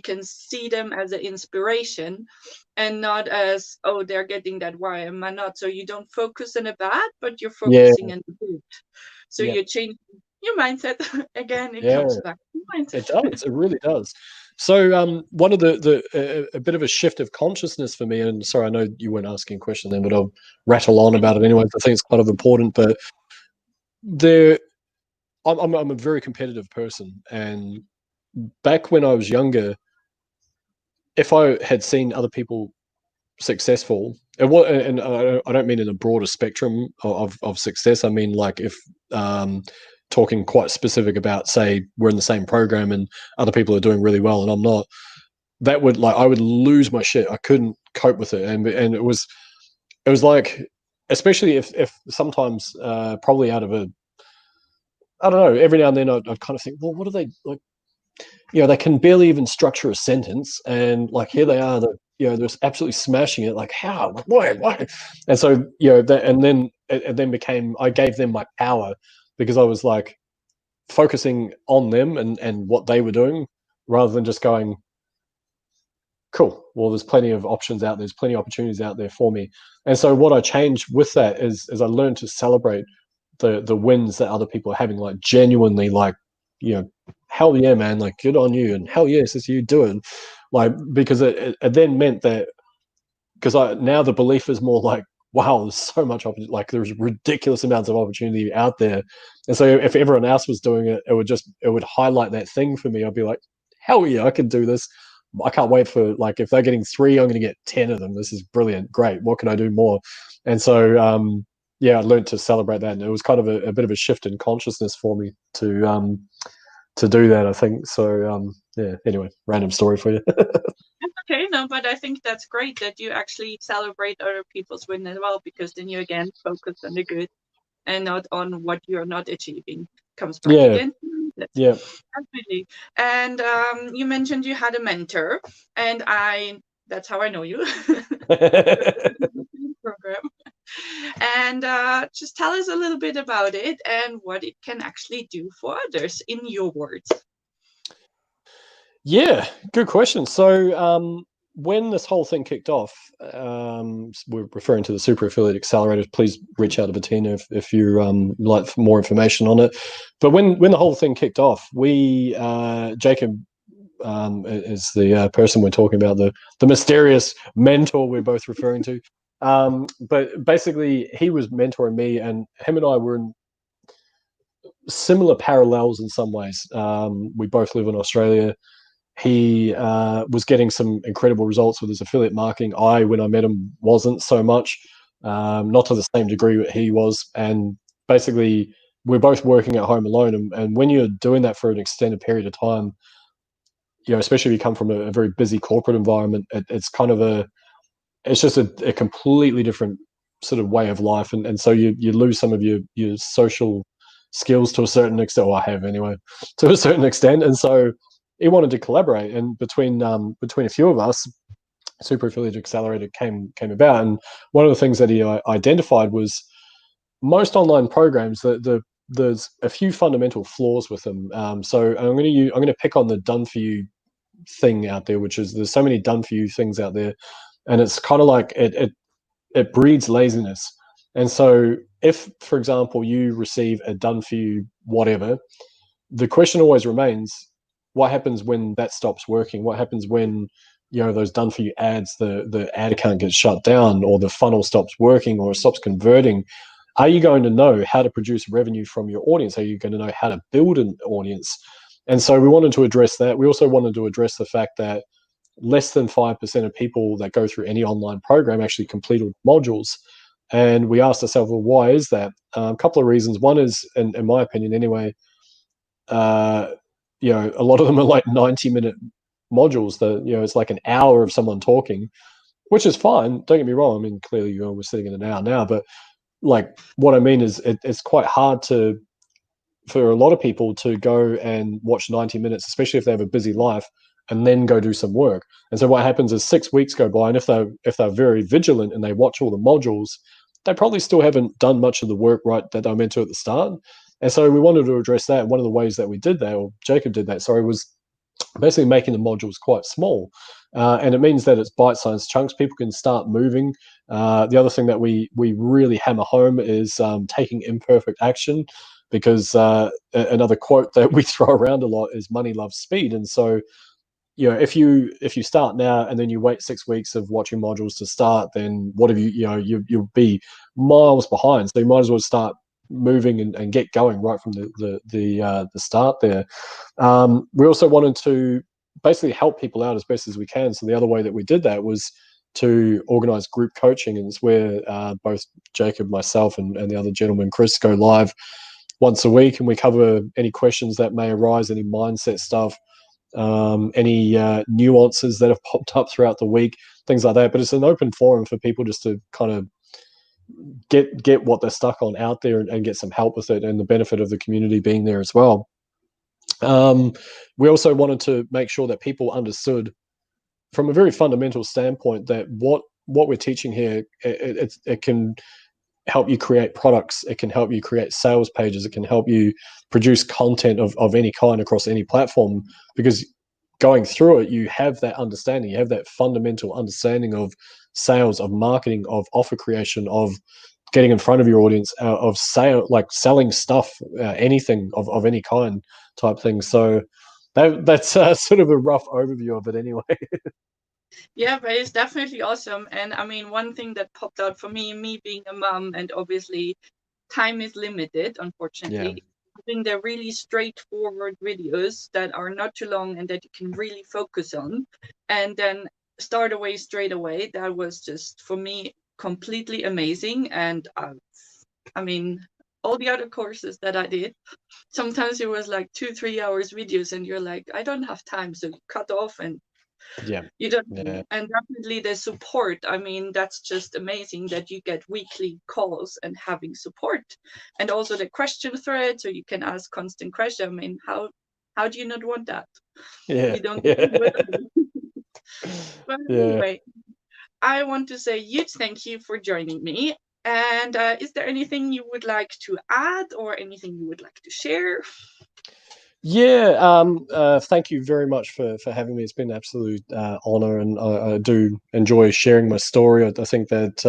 S2: can see them as an inspiration and not as, oh, they're getting that, why am I not? So you don't focus on the bad, but you're
S1: Yeah.
S2: focusing on the good. So
S1: Yep.
S2: you change your mindset. Again, it
S1: Yeah.
S2: comes back to mindset.
S1: It does. It really does. So one of a bit of a shift of consciousness for me, and sorry, I know you weren't asking a question then, but I'll rattle on about it anyway. I think it's quite of important. But there, I'm a very competitive person, and back when I was younger, if I had seen other people successful, and I don't mean in a broader spectrum of success. I mean like if talking quite specific about, say, we're in the same program and other people are doing really well and I'm not, that would, like, I would lose my shit. I couldn't cope with it, and it was like, especially if sometimes probably out of a, I don't know, every now and then I'd kind of think, well, what are they like? They can barely even structure a sentence, and like here they are, they're just absolutely smashing it. Like, how? Like, why? And so and then it then became, I gave them my power, because I was like focusing on them and what they were doing, rather than just going, cool. Well, there's plenty of options out there. There's plenty of opportunities out there for me. And so what I changed with that is I learned to celebrate the wins that other people are having, like genuinely, like, hell yeah, man, like good on you, and hell yes, it's you doing, like, because it then meant that, because now the belief is more like, wow, there's so much opportunity, like there's ridiculous amounts of opportunity out there. And so if everyone else was doing it, it would highlight that thing for me. I'd be like, hell yeah, I can do this. I can't wait for, like, if they're getting 3, I'm going to get 10 of them. This is brilliant. Great. What can I do more? And so, yeah, I learned to celebrate that. And it was kind of a bit of a shift in consciousness for me to do that, I think. So, yeah, anyway, random story for you.
S2: Okay, no, but I think that's great that you actually celebrate other people's win as well, because then you again focus on the good and not on what you're not achieving. Comes back
S1: Yeah.
S2: again.
S1: Yeah.
S2: Absolutely. And you mentioned you had a mentor, and that's how I know you. Program. And just tell us a little bit about it and what it can actually do for others, in your words.
S1: Yeah, good question. So, when this whole thing kicked off, we're referring to the Super Affiliate Accelerator. Please reach out to Bettina if you like more information on it. But when the whole thing kicked off, we Jacob is the person we're talking about, the mysterious mentor we're both referring to. But basically, he was mentoring me, and him and I were in similar parallels in some ways. We both live in Australia. He was getting some incredible results with his affiliate marketing. When I met him, wasn't so much, not to the same degree that he was. And basically, we're both working at home alone. And when you're doing that for an extended period of time, especially if you come from a very busy corporate environment, it's just a completely different sort of way of life. And so you lose some of your social skills to a certain extent, or I have anyway, to a certain extent. And so he wanted to collaborate, and between a few of us, Super Affiliate Accelerator came about. And one of the things that he identified was most online programs that there's a few fundamental flaws with them. So I'm going to pick on the done for you thing out there, which is there's so many done for you things out there, and it's kind of like it breeds laziness. And so if, for example, you receive a done for you whatever, the question always remains, what happens when that stops working? What happens when those done for you ads, the ad account gets shut down, or the funnel stops working, or it stops converting? Are you going to know how to produce revenue from your audience? Are you going to know how to build an audience? And so we wanted to address that. We also wanted to address the fact that less than 5% of people that go through any online program actually complete all modules. And we asked ourselves, well, why is that? A couple of reasons. One is, in my opinion anyway, a lot of them are like 90-minute modules that, it's like an hour of someone talking, which is fine. Don't get me wrong. I mean, clearly, we're sitting in an hour now, but like, what I mean is it's quite hard for a lot of people to go and watch 90 minutes, especially if they have a busy life, and then go do some work. And so what happens is 6 weeks go by, and if they're very vigilant and they watch all the modules, they probably still haven't done much of the work right that they were meant to at the start. And so we wanted to address that. One of the ways that we did that, or Jacob did that, sorry, was basically making the modules quite small. And it means that it's bite-sized chunks. People can start moving. The other thing that we really hammer home is taking imperfect action, because another quote that we throw around a lot is money loves speed. And so, if you start now and then you wait 6 weeks of watching modules to start, then what have you'll be miles behind. So you might as well start moving and get going right from the start there. We also wanted to basically help people out as best as we can. So the other way that we did that was to organize group coaching, and it's where both Jacob, myself, and the other gentleman, Chris, go live once a week, and we cover any questions that may arise, any mindset stuff, any nuances that have popped up throughout the week, things like that. But it's an open forum for people just to kind of get what they're stuck on out there, and get some help with it, and the benefit of the community being there as well. We also wanted to make sure that people understood from a very fundamental standpoint that what we're teaching here, it can help you create products, it can help you create sales pages, it can help you produce content of any kind across any platform. Because going through it, you have that understanding, you have that fundamental understanding of sales, of marketing, of offer creation, of getting in front of your audience, of sale, like selling stuff, anything of any kind type thing. So that's sort of a rough overview of it anyway.
S2: Yeah, but it's definitely awesome. And I mean, one thing that popped out for me being a mom, and obviously time is limited,
S1: Yeah,
S2: unfortunately. Having the really straightforward videos that are not too long and that you can really focus on, and then start away straight away. That was just for me completely amazing. And I mean, all the other courses that I did, sometimes it was like 2-3 hours videos, and you're like, I don't have time, so you cut off and
S1: yeah,
S2: you don't.
S1: yeah,
S2: And definitely the support, I mean, that's just amazing that you get weekly calls and having support, and also the question thread, so you can ask constant questions. I mean, how do you not want that?
S1: yeah,
S2: You don't get
S1: yeah,
S2: it. But
S1: yeah.
S2: anyway, I want to say huge thank you for joining me. And is there anything you would like to add or anything you would like to share?
S1: Yeah, thank you very much for having me. It's been an absolute honor, and I do enjoy sharing my story. I think that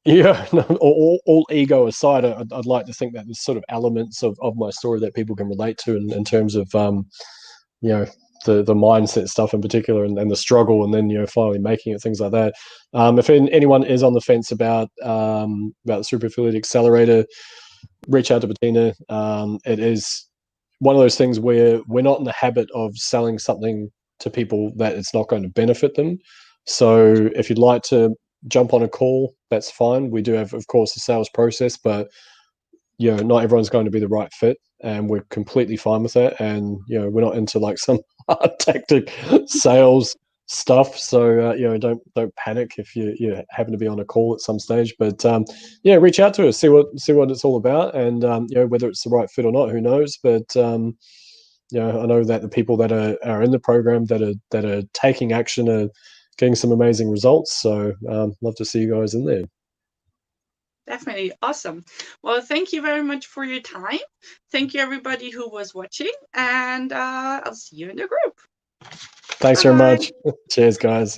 S1: yeah, no, all ego aside, I'd like to think that there's sort of elements of my story that people can relate to in terms of you know, the mindset stuff in particular, and the struggle, and then finally making it, things like that. If anyone is on the fence about the Super Affiliate Accelerator, reach out to Bettina. It is one of those things where we're not in the habit of selling something to people that it's not going to benefit them. So if you'd like to jump on a call, that's fine. We do have, of course, a sales process, but not everyone's going to be the right fit, and we're completely fine with that. And we're not into like some hard tactic sales stuff. So don't panic if you happen to be on a call at some stage. But yeah, reach out to us, see what it's all about, and whether it's the right fit or not, who knows. But I know that the people that are in the program that are taking action are getting some amazing results. So love to see you guys in there.
S2: Definitely awesome. Well, thank you very much for your time. Thank you, everybody who was watching, and I'll see you in the group.
S1: Thanks
S2: Bye
S1: very
S2: bye.
S1: much. Cheers, guys.